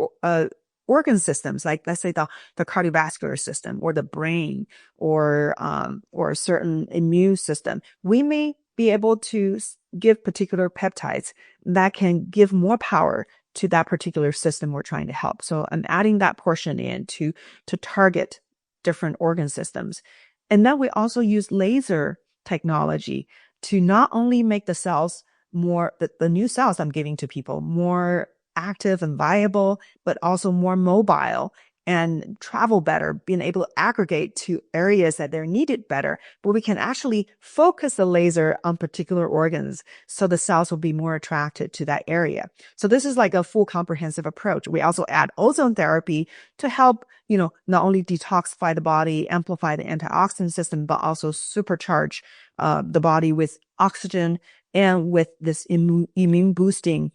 organ systems, like let's say the cardiovascular system or the brain or a certain immune system, we may be able to give particular peptides that can give more power to that particular system we're trying to help. So I'm adding that portion in to target different organ systems. And then we also use laser technology to not only make the cells more, the new cells I'm giving to people, more active and viable, but also more mobile and travel better, being able to aggregate to areas that they're needed better. But we can actually focus the laser on particular organs so the cells will be more attracted to that area. So this is like a full comprehensive approach. We also add ozone therapy to help, not only detoxify the body, amplify the antioxidant system, but also supercharge the body with oxygen and with this immune boosting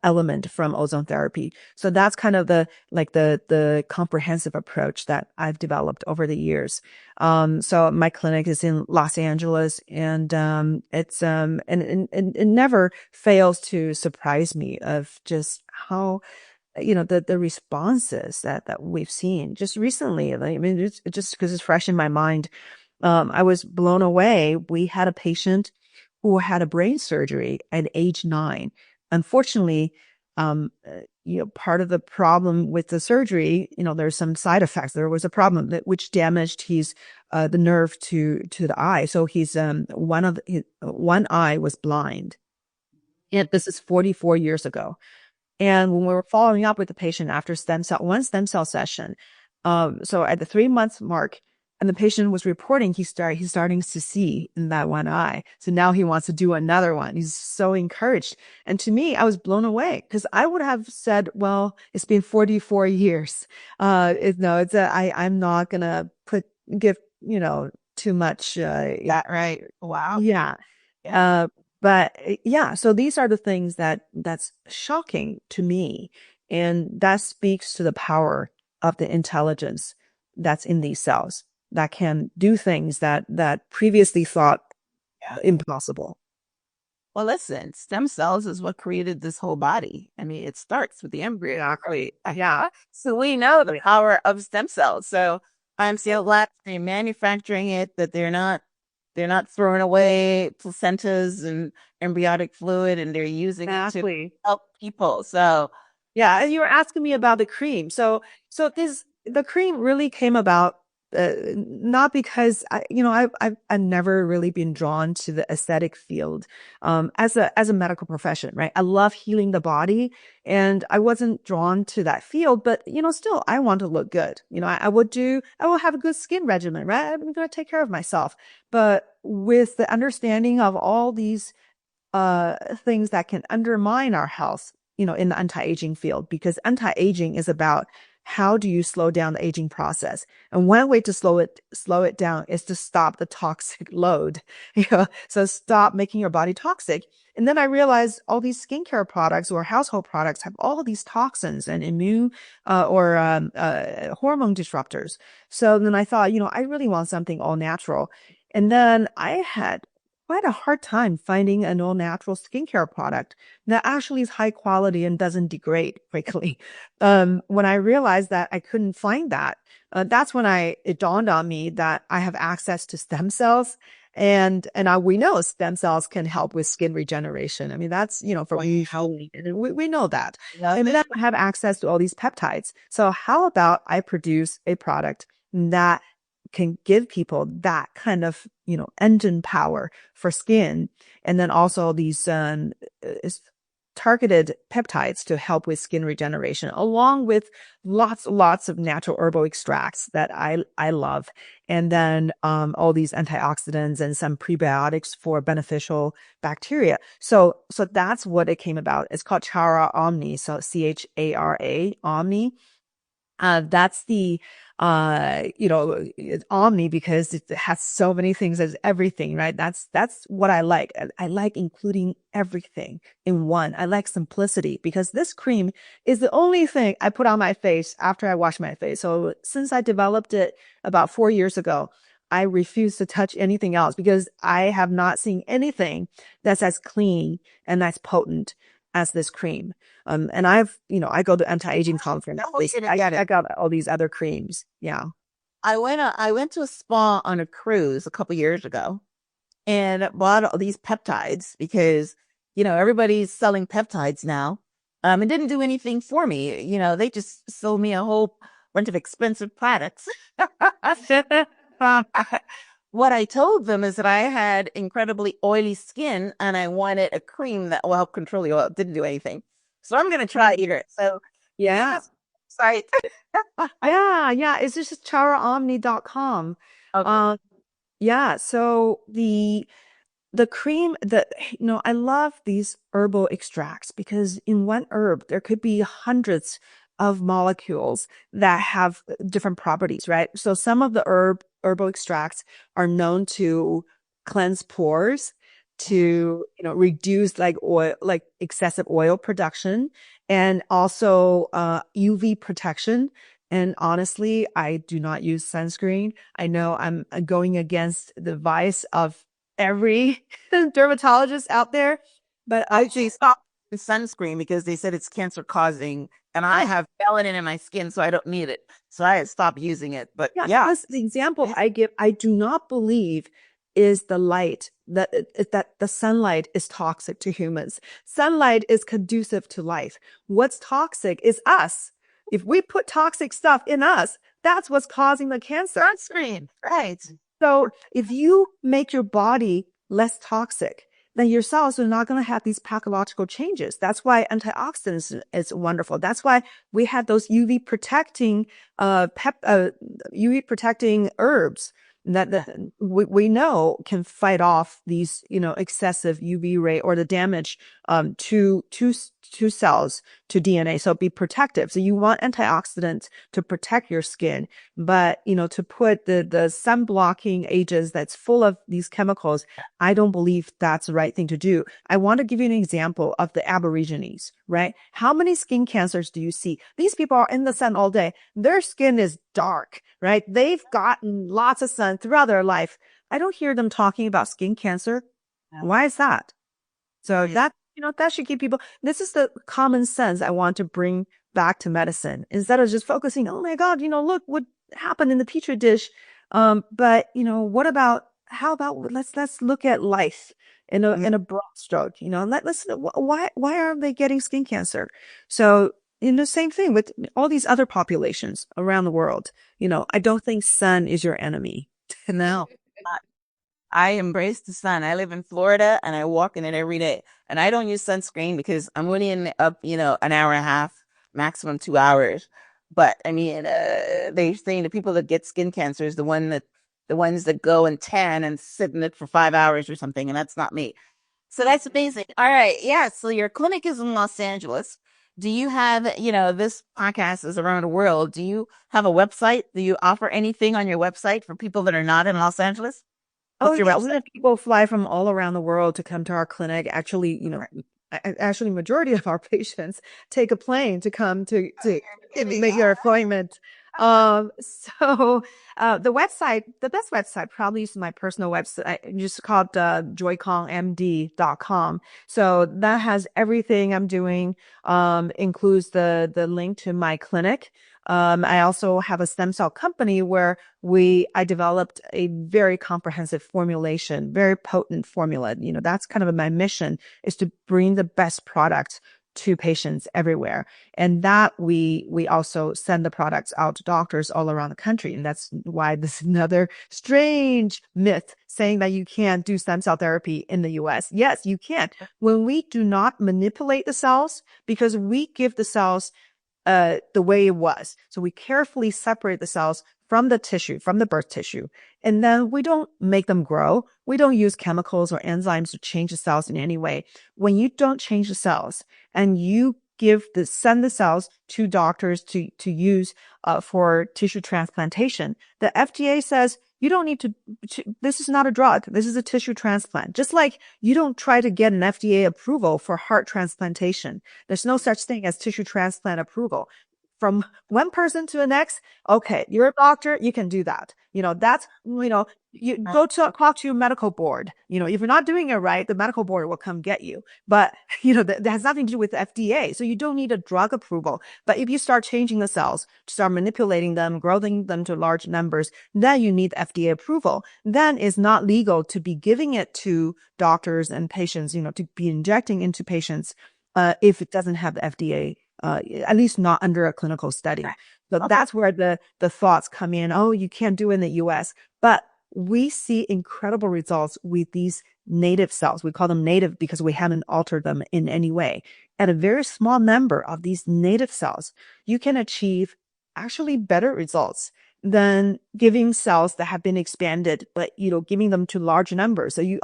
element from ozone therapy. So that's kind of the comprehensive approach that I've developed over the years. So my clinic is in Los Angeles, and it's and it never fails to surprise me of just how the responses that we've seen just recently. I mean, it's just because it's fresh in my mind. I was blown away. We had a patient who had a brain surgery at age 9. Unfortunately, part of the problem with the surgery, there's some side effects. There was a problem which damaged the nerve to the eye. So he's one eye was blind. And this is 44 years ago. And when we were following up with the patient after one stem cell session, so at the 3-month mark, and the patient was reporting he's starting to see in that one eye. So now he wants to do another one. He's so encouraged. And to me, I was blown away, because I would have said, well, it's been 44 years. I'm not going to give, too much. That right. Wow. Yeah. But yeah, so these are the things that's shocking to me. And that speaks to the power of the intelligence that's in these cells that can do things that previously thought impossible. Well, listen, stem cells is what created this whole body. I mean, it starts with the embryo. Exactly. Yeah. So we know the power of stem cells. So I'm so glad they're manufacturing it, that they're not throwing away placentas and embryonic fluid, and they're using it to help people. So yeah, and you were asking me about the cream. So the cream really came about not because I've never really been drawn to the aesthetic field as a medical profession, right? I love healing the body, and I wasn't drawn to that field, but still I want to look good. I will have a good skin regimen, right? I'm going to take care of myself. But with the understanding of all these things that can undermine our health, in the anti-aging field, because anti-aging is about how do you slow down the aging process? And one way to slow it down is to stop the toxic load. So stop making your body toxic. And then I realized all these skincare products or household products have all of these toxins and immune or hormone disruptors. So then I thought, I really want something all natural. And then I had quite a hard time finding an all natural skincare product that actually is high quality and doesn't degrade quickly. When I realized that I couldn't find that, that's when it dawned on me that I have access to stem cells. We know stem cells can help with skin regeneration. I mean, that's, for we know that. And then I have access to all these peptides. So how about I produce a product that can give people that kind of, engine power for skin. And then also these, targeted peptides to help with skin regeneration, along with lots of natural herbal extracts that I love. And then, all these antioxidants and some prebiotics for beneficial bacteria. So that's what it came about. It's called Chara Omni. So CHARA Omni. That's the, it's Omni because it has so many things as everything, right? That's what I like. I like including everything in one. I like simplicity because this cream is the only thing I put on my face after I wash my face. So since I developed it about 4 years ago, I refuse to touch anything else because I have not seen anything that's as clean and as potent as this cream. And I go to anti-aging conference. I got all these other creams. Yeah. I went to a spa on a cruise a couple years ago and bought all these peptides because, everybody's selling peptides now. It didn't do anything for me. They just sold me a whole bunch of expensive products. What I told them is that I had incredibly oily skin and I wanted a cream that will help control the oil. It didn't do anything. So I'm going to try it. So yeah. Site. Yeah. It's just charaomni.com. Okay. Yeah. So the cream I love these herbal extracts because in one herb, there could be hundreds of molecules that have different properties, right? So some of the herbal extracts are known to cleanse pores, to, reduce like oil, like excessive oil production, and also, UV protection. And honestly, I do not use sunscreen. I know I'm going against the advice of every dermatologist out there, but I actually stopped the sunscreen because they said it's cancer causing and I have melanin in my skin, so I don't need it. So I had stopped using it. But yeah. Because the example I give, I do not believe is the light that the sunlight is toxic to humans. Sunlight is conducive to life. What's toxic is us. If we put toxic stuff in us, that's what's causing the cancer. Sunscreen, right. So if you make your body less toxic, then your cells are not going to have these pathological changes. That's why antioxidants is wonderful. That's why we have those UV protecting, UV protecting herbs that we know can fight off these, excessive UV ray or the damage, to cells, to DNA. So be protective. So you want antioxidants to protect your skin, but, to put the sun blocking agents that's full of these chemicals, I don't believe that's the right thing to do. I want to give you an example of the Aborigines, right? How many skin cancers do you see? These people are in the sun all day. Their skin is dark, right? They've gotten lots of sun throughout their life. I don't hear them talking about skin cancer. Why is that? So that should keep people, this is the common sense I want to bring back to medicine instead of just focusing, oh my God, look what happened in the petri dish. But how about let's look at life in a broad stroke, let's why are they getting skin cancer? So the same thing with all these other populations around the world. I don't think sun is your enemy. No. I embrace the sun. I live in Florida and I walk in it every day. And I don't use sunscreen because I'm only up, an hour and a half, maximum 2 hours. But I mean, they're saying the people that get skin cancer is the ones that go and tan and sit in it for 5 hours or something. And that's not me. So that's amazing. All right. Yeah. So your clinic is in Los Angeles. Do you have, this podcast is around the world. Do you have a website? Do you offer anything on your website for people that are not in Los Angeles? We have people fly from all around the world to come to our clinic. Actually, majority of our patients take a plane to come to make their appointment. The best website probably is my personal website, just called joycongmd.com. So that has everything I'm doing, includes the link to my clinic. I also have a stem cell company where I developed a very comprehensive formulation, very potent formula. That's kind of my mission, is to bring the best product to patients everywhere. And that we also send the products out to doctors all around the country. And that's why this is another strange myth saying that you can't do stem cell therapy in the US. Yes, you can. When we do not manipulate the cells, because we give the cells the way it was. So we carefully separate the cells from the tissue, from the birth tissue. And then we don't make them grow. We don't use chemicals or enzymes to change the cells in any way. When you don't change the cells and you send the cells to doctors to use for tissue transplantation, the FDA says you don't need to, this is not a drug. This is a tissue transplant. Just like you don't try to get an FDA approval for heart transplantation. There's no such thing as tissue transplant approval. From one person to the next, okay, you're a doctor, you can do that. You go to talk to your medical board. If you're not doing it right, the medical board will come get you. But, that has nothing to do with the FDA. So you don't need a drug approval. But if you start changing the cells, start manipulating them, growing them to large numbers, then you need FDA approval. Then it's not legal to be giving it to doctors and patients, to be injecting into patients, if it doesn't have the FDA, at least not under a clinical study. So that's where the thoughts come in. Oh, you can't do it in the US. But we see incredible results with these native cells. We call them native because we haven't altered them in any way. At a very small number of these native cells, you can achieve actually better results than giving cells that have been expanded, but, giving them to large numbers. So you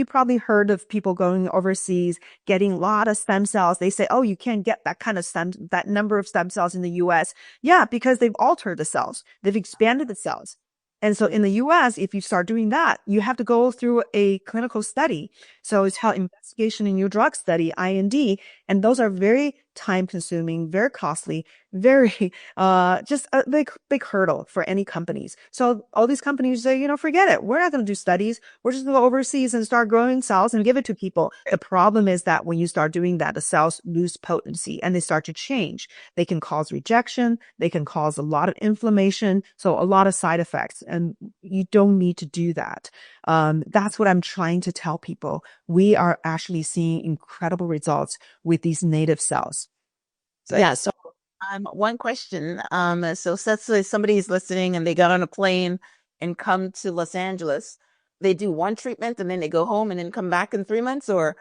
probably heard of people going overseas, getting a lot of stem cells. They say, oh, you can't get that number of stem cells in the US. Yeah, because they've altered the cells. They've expanded the cells. And so in the US, if you start doing that, you have to go through a clinical study. So it's called investigation in new drug study, IND. And those are very time consuming, very costly, very, just a big hurdle for any companies. So all these companies say, forget it. We're not going to do studies. We're just going to go overseas and start growing cells and give it to people. The problem is that when you start doing that, the cells lose potency and they start to change. They can cause rejection. They can cause a lot of inflammation. So a lot of side effects, and you don't need to do that. That's what I'm trying to tell people. We are actually seeing incredible results with these native cells. So yeah, so one question. So say somebody's listening and they got on a plane and come to Los Angeles. They do one treatment and then they go home and then come back in 3 months, or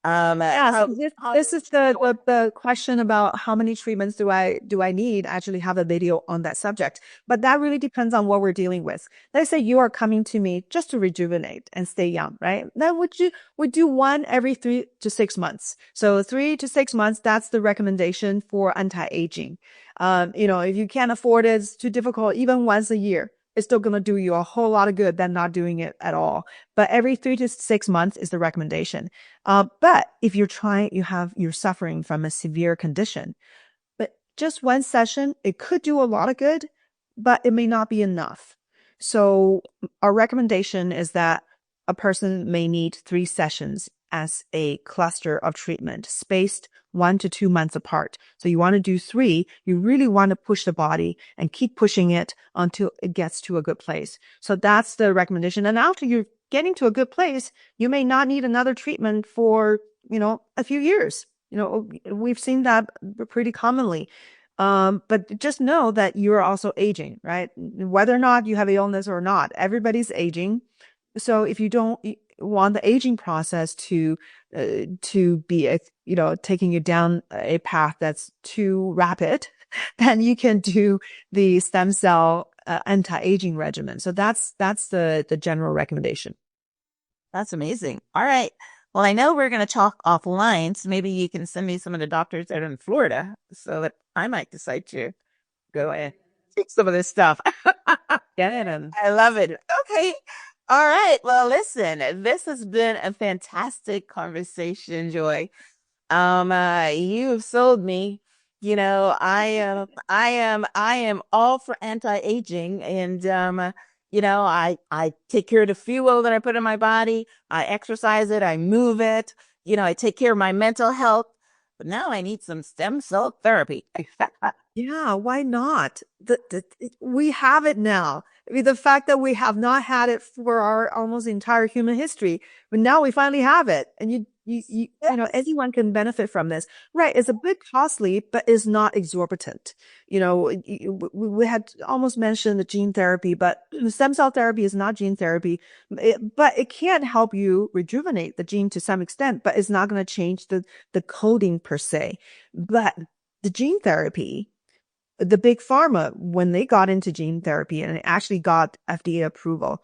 this is the question about how many treatments do I need. I actually have a video on that subject, but that really depends on what we're dealing with. Let's say you are coming to me just to rejuvenate and stay young, right? Then would do one every 3 to 6 months. So 3 to 6 months, that's the recommendation for anti-aging. If you can't afford it, it's too difficult, even once a year, it's still going to do you a whole lot of good than not doing it at all. But every 3 to 6 months is the recommendation. But if you're suffering from a severe condition, but just one session, it could do a lot of good, but it may not be enough. So our recommendation is that a person may need 3 sessions as a cluster of treatment, spaced 1 to 2 months apart. So you want to do 3. You really want to push the body and keep pushing it until it gets to a good place. So that's the recommendation. And after you're getting to a good place, you may not need another treatment for, a few years. We've seen that pretty commonly. But just know that you're also aging, right? Whether or not you have an illness or not, everybody's aging. So if you don't want the aging process to be, taking you down a path that's too rapid, then you can do the stem cell anti-aging regimen. So that's the general recommendation. That's amazing. All right. Well, I know we're going to talk offline, so maybe you can send me some of the doctors that are in Florida so that I might decide to go and take some of this stuff. Yeah. I love it. Okay. All right. Well, listen, this has been a fantastic conversation, Joy. You have sold me. I am all for anti-aging, and I take care of the fuel that I put in my body. I exercise it, I move it. I take care of my mental health. But now I need some stem cell therapy. Yeah, why not? We have it now. I mean, the fact that we have not had it for our almost entire human history, but now we finally have it, and anyone can benefit from this. Right? It's a bit costly, but it's not exorbitant. We had almost mentioned the gene therapy, but stem cell therapy is not gene therapy. But it can help you rejuvenate the gene to some extent, but it's not going to change the coding per se. But the gene therapy, the big pharma, when they got into gene therapy and it actually got FDA approval,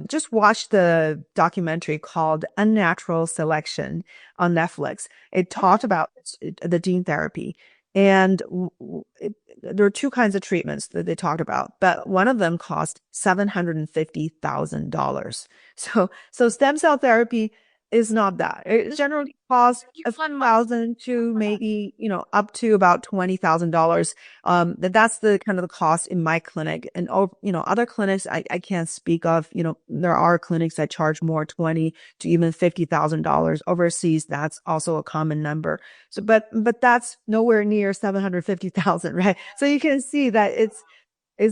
just watch the documentary called Unnatural Selection on Netflix. It talked about the gene therapy. And there are two kinds of treatments that they talked about, but one of them cost $750,000. So stem cell therapy is not that. It generally costs $1,000 to maybe, up to about $20,000. That's the kind of the cost in my clinic. And, other clinics I can't speak of. There are clinics that charge more, 20 to even $50,000 overseas. That's also a common number. So, but that's nowhere near 750,000, right? So you can see that it's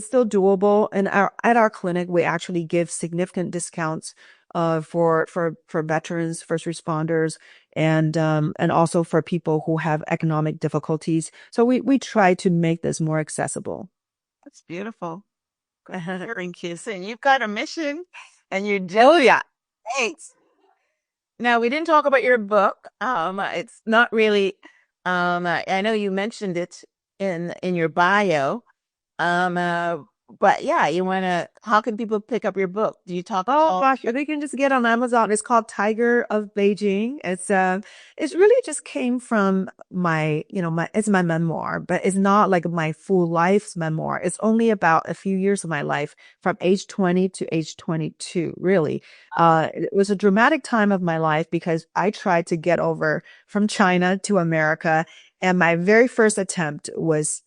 still doable. And at our clinic, we actually give significant discounts for veterans, first responders, and also for people who have economic difficulties. So we try to make this more accessible. That's beautiful. Thank you. So you've got a mission, and you're doing it. Thanks. Now, we didn't talk about your book. It's not really. I know you mentioned it in your bio. Um, uh, but yeah, how can people pick up your book? Do you talk Oh about? gosh, they can just get on Amazon. It's called Tiger of Beijing. It's really just came from it's my memoir, but it's not like my full life's memoir. It's only about a few years of my life from age 20 to age 22, really. It was a dramatic time of my life because I tried to get over from China to America, and my very first attempt was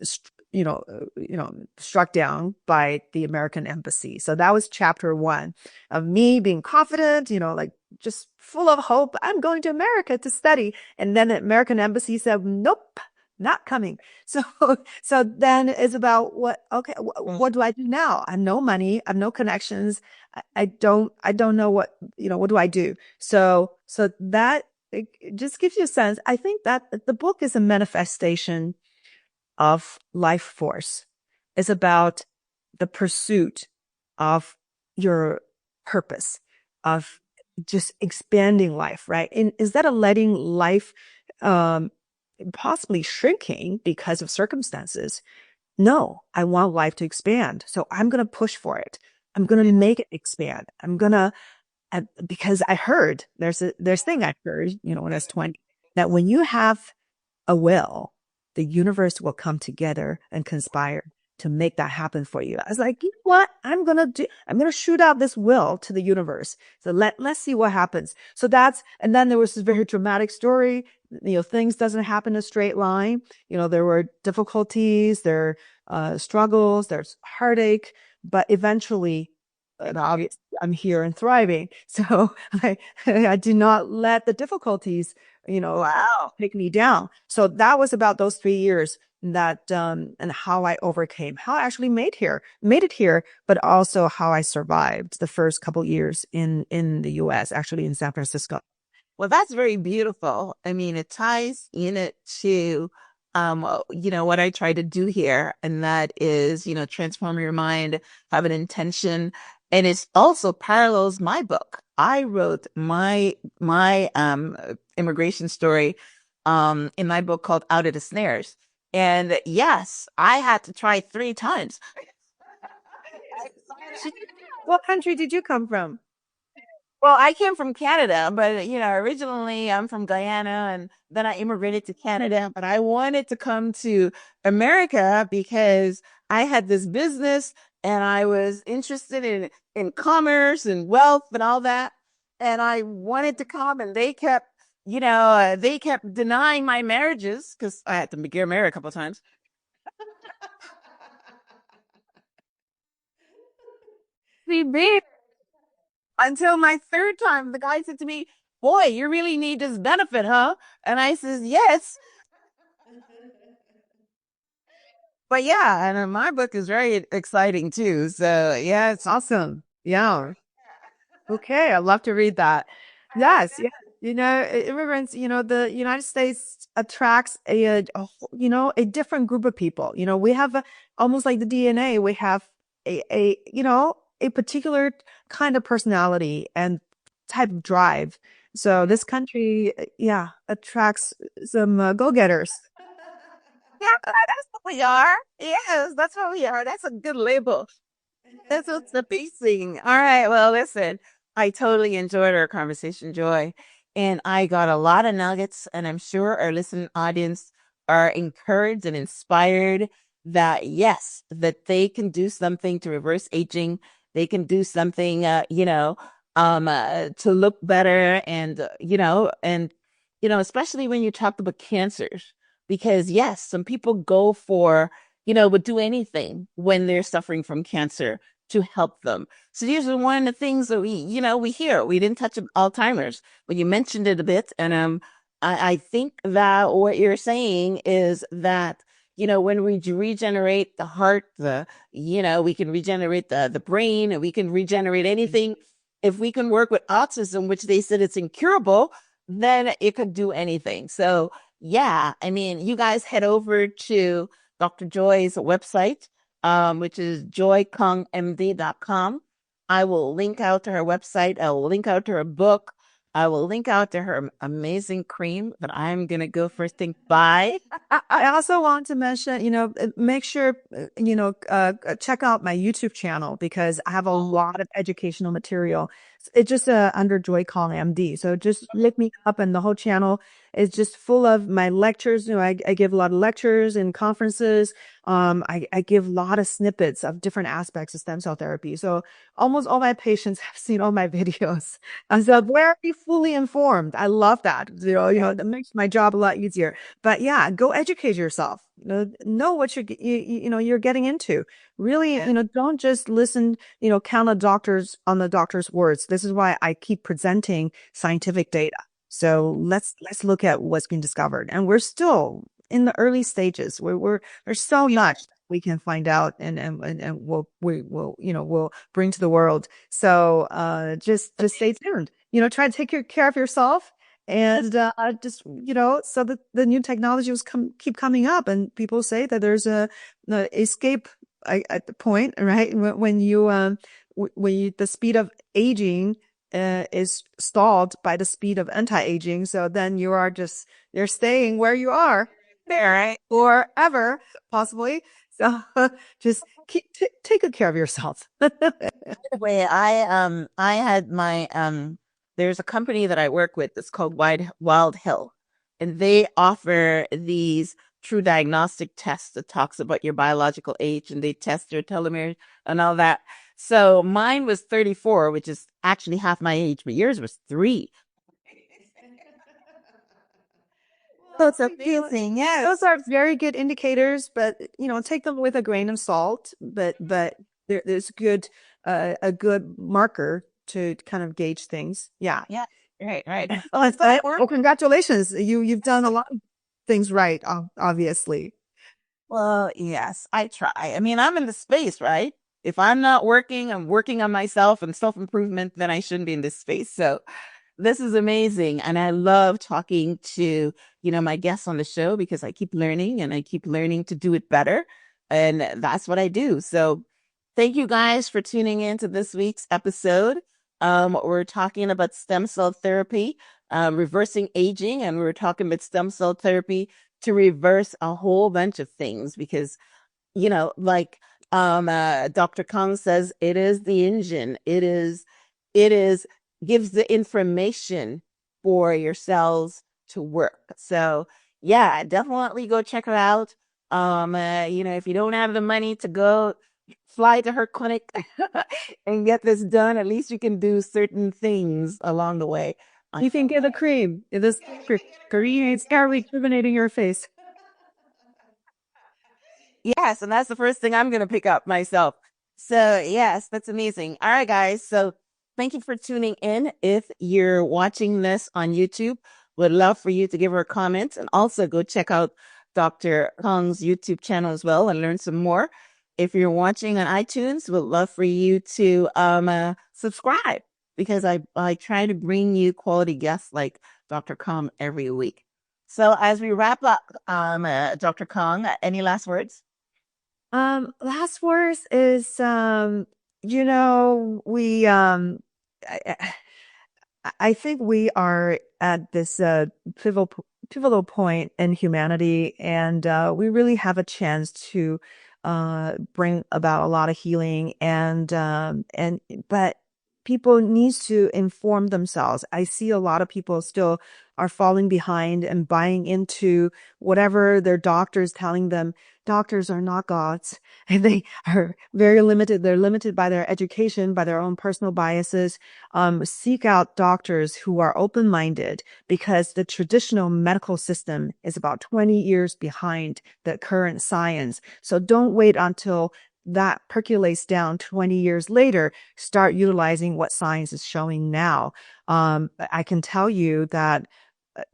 struck down by the American embassy. So that was chapter one of me being confident, like just full of hope. I'm going to America to study. And then the American embassy said, nope, not coming. So, so then it's about what do I do now? I have no money. I have no connections. I don't know what do I do? So that it just gives you a sense. I think that the book is a manifestation of life force. It's about the pursuit of your purpose, of just expanding life, right? And instead of letting life possibly shrinking because of circumstances, no, I want life to expand. So I'm going to push for it. I'm going to make it expand. Because I heard there's thing I heard, when I was 20, that when you have a will, the universe will come together and conspire to make that happen for you. I was like, you know what? I'm going to shoot out this will to the universe. So let's see what happens. So and then there was this very dramatic story. Things doesn't happen in a straight line. There were difficulties, there struggles, there's heartache, but eventually, and obviously I'm here and thriving. So I do not let the difficulties, take me down. So that was about those 3 years that, and how I overcame, how I actually made it here, but also how I survived the first couple years in the US, actually in San Francisco. Well, that's very beautiful. I mean, it ties in it to, what I try to do here, and that is, transform your mind, have an intention, and it also parallels my book. I wrote my immigration story, in my book called Out of the Snares, and yes, I had to try 3 times. What country did you come from? Well, I came from Canada, but originally I'm from Guyana, and then I immigrated to Canada, but I wanted to come to America because I had this business and I was interested in commerce and wealth and all that. And I wanted to come, and they kept, they kept denying my marriages because I had to get married a couple of times. See, babe, until my third time, the guy said to me, "Boy, you really need this benefit, huh?" And I says, "Yes." But yeah, and my book is very exciting too. So yeah, it's Awesome. Yeah. Okay, I'd love to read that. Yes, yeah. Immigrants, the United States attracts a different group of people. We have almost like the DNA, we have a particular kind of personality and type of drive. So this country, yeah, attracts some go-getters. yeah, that's what we are. Yes, that's what we are. That's a good label. That's what's amazing. All right. Well, listen, I totally enjoyed our conversation, Joy. And I got a lot of nuggets, and I'm sure our listening audience are encouraged and inspired that yes, that they can do something to reverse aging. They can do something, to look better and especially when you talk about cancers, because yes, some people go for, would do anything when they're suffering from cancer to help them. So these are one of the things that we hear. We didn't touch Alzheimer's, but you mentioned it a bit. And I think that what you're saying is that, when we regenerate the heart, we can regenerate the brain, and we can regenerate anything. If we can work with autism, which they said it's incurable, then it could do anything. So yeah, I mean, you guys head over to Dr. Joy's website, which is joykongmd.com. I will link out to her website. I will link out to her book. I will link out to her amazing cream that I'm going to go first thing buy. I also want to mention, make sure, check out my YouTube channel because I have a lot of educational material. It's just under Joy Kong MD. So just look me up, and the whole channel is just full of my lectures. I give a lot of lectures and conferences. I give a lot of snippets of different aspects of stem cell therapy. So almost all my patients have seen all my videos. And so very fully informed. I love that. That makes my job a lot easier. But yeah, go educate yourself. Know what you're getting into. Really, don't just listen, count on the doctor's words. This is why I keep presenting scientific data. So let's look at what's been discovered. And we're still in the early stages. There's so much we can find out and we'll bring to the world. So just stay tuned. Try to take care of yourself. And just so that the new technologies keep coming up, and people say that there's a escape at the point, right? When the speed of aging is stalled by the speed of anti-aging, so then you're staying where you are there, right? Forever, possibly. So just take good care of yourself. The way, I had my there's a company that I work with that's called Wild Hill, and they offer these true diagnostic tests that talks about your biological age, and they test your telomere and all that. So mine was 34, which is actually half my age, but yours was 3. So it's appealing, yes. Those are very good indicators, but take them with a grain of salt. But there's a good marker to kind of gauge things. Yeah. Yeah. Right, right. Well, congratulations. You've done a lot of things right, obviously. Well, yes, I try. I mean, I'm in the space, right? If I'm not working, I'm working on myself and self-improvement, then I shouldn't be in this space. So this is amazing. And I love talking to, my guests on the show because I keep learning and I keep learning to do it better. And that's what I do. So thank you guys for tuning in to this week's episode. We're talking about stem cell therapy, reversing aging, and we're talking about stem cell therapy to reverse a whole bunch of things because like Dr. Kong says, it is the engine. It is gives the information for your cells to work. So yeah, definitely go check her out. If you don't have the money to go fly to her clinic and get this done, at least you can do certain things along the way. You can get a cream. This cream is rejuvenating your face. Yes, and that's the first thing I'm going to pick up myself. So, yes, that's amazing. All right, guys. So, thank you for tuning in. If you're watching this on YouTube, would love for you to give her a comment and also go check out Dr. Kong's YouTube channel as well and learn some more. If you're watching on iTunes, would love for you to subscribe because I try to bring you quality guests like Dr. Kong every week. So, as we wrap up, Dr. Kong, any last words? Last words is, you know, I, I think we are at this pivotal point in humanity, and we really have a chance to bring about a lot of healing. And but people needs to inform themselves. I see a lot of people still are falling behind and buying into whatever their doctors telling them. Doctors are not gods, and they are very limited. They're limited by their education, by their own personal biases. Seek out doctors who are open-minded, because the traditional medical system is about 20 years behind the current science. So don't wait until that percolates down 20 years later. Start utilizing what science is showing now. I can tell you that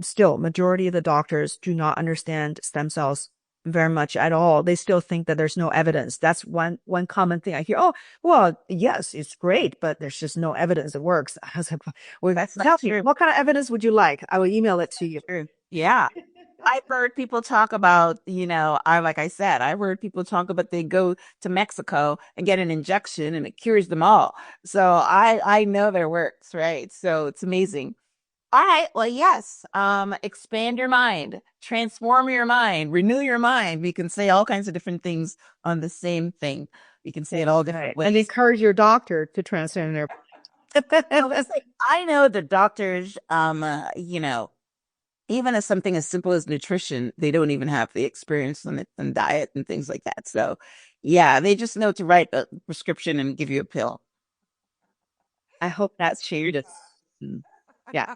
still majority of the doctors do not understand stem cells very much at all. They still think that there's no evidence. That's one common thing I hear. Oh, well, yes, it's great, but there's just no evidence it works. I was like, well, That's tell not me, true. what kind of evidence would you like? I will email it to you. Yeah. I've heard people talk about, like I said, I've heard people talk about they go to Mexico and get an injection and it cures them all. So I know their works, right? So it's amazing. All right. Well, yes. Expand your mind, transform your mind, renew your mind. We can say all kinds of different things on the same thing. We can say it all different ways. And encourage your doctor to transcend their. I know the doctors, even as something as simple as nutrition, they don't even have the experience on it and diet and things like that. So, yeah, they just know to write a prescription and give you a pill. I hope that's shared. Yeah.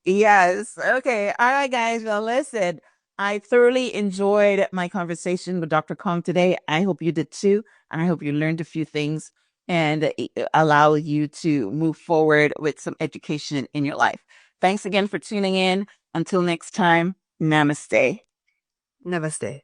Yes. Okay. All right, guys. Well, listen, I thoroughly enjoyed my conversation with Dr. Kong today. I hope you did too. And I hope you learned a few things and allow you to move forward with some education in your life. Thanks again for tuning in. Until next time, namaste. Namaste.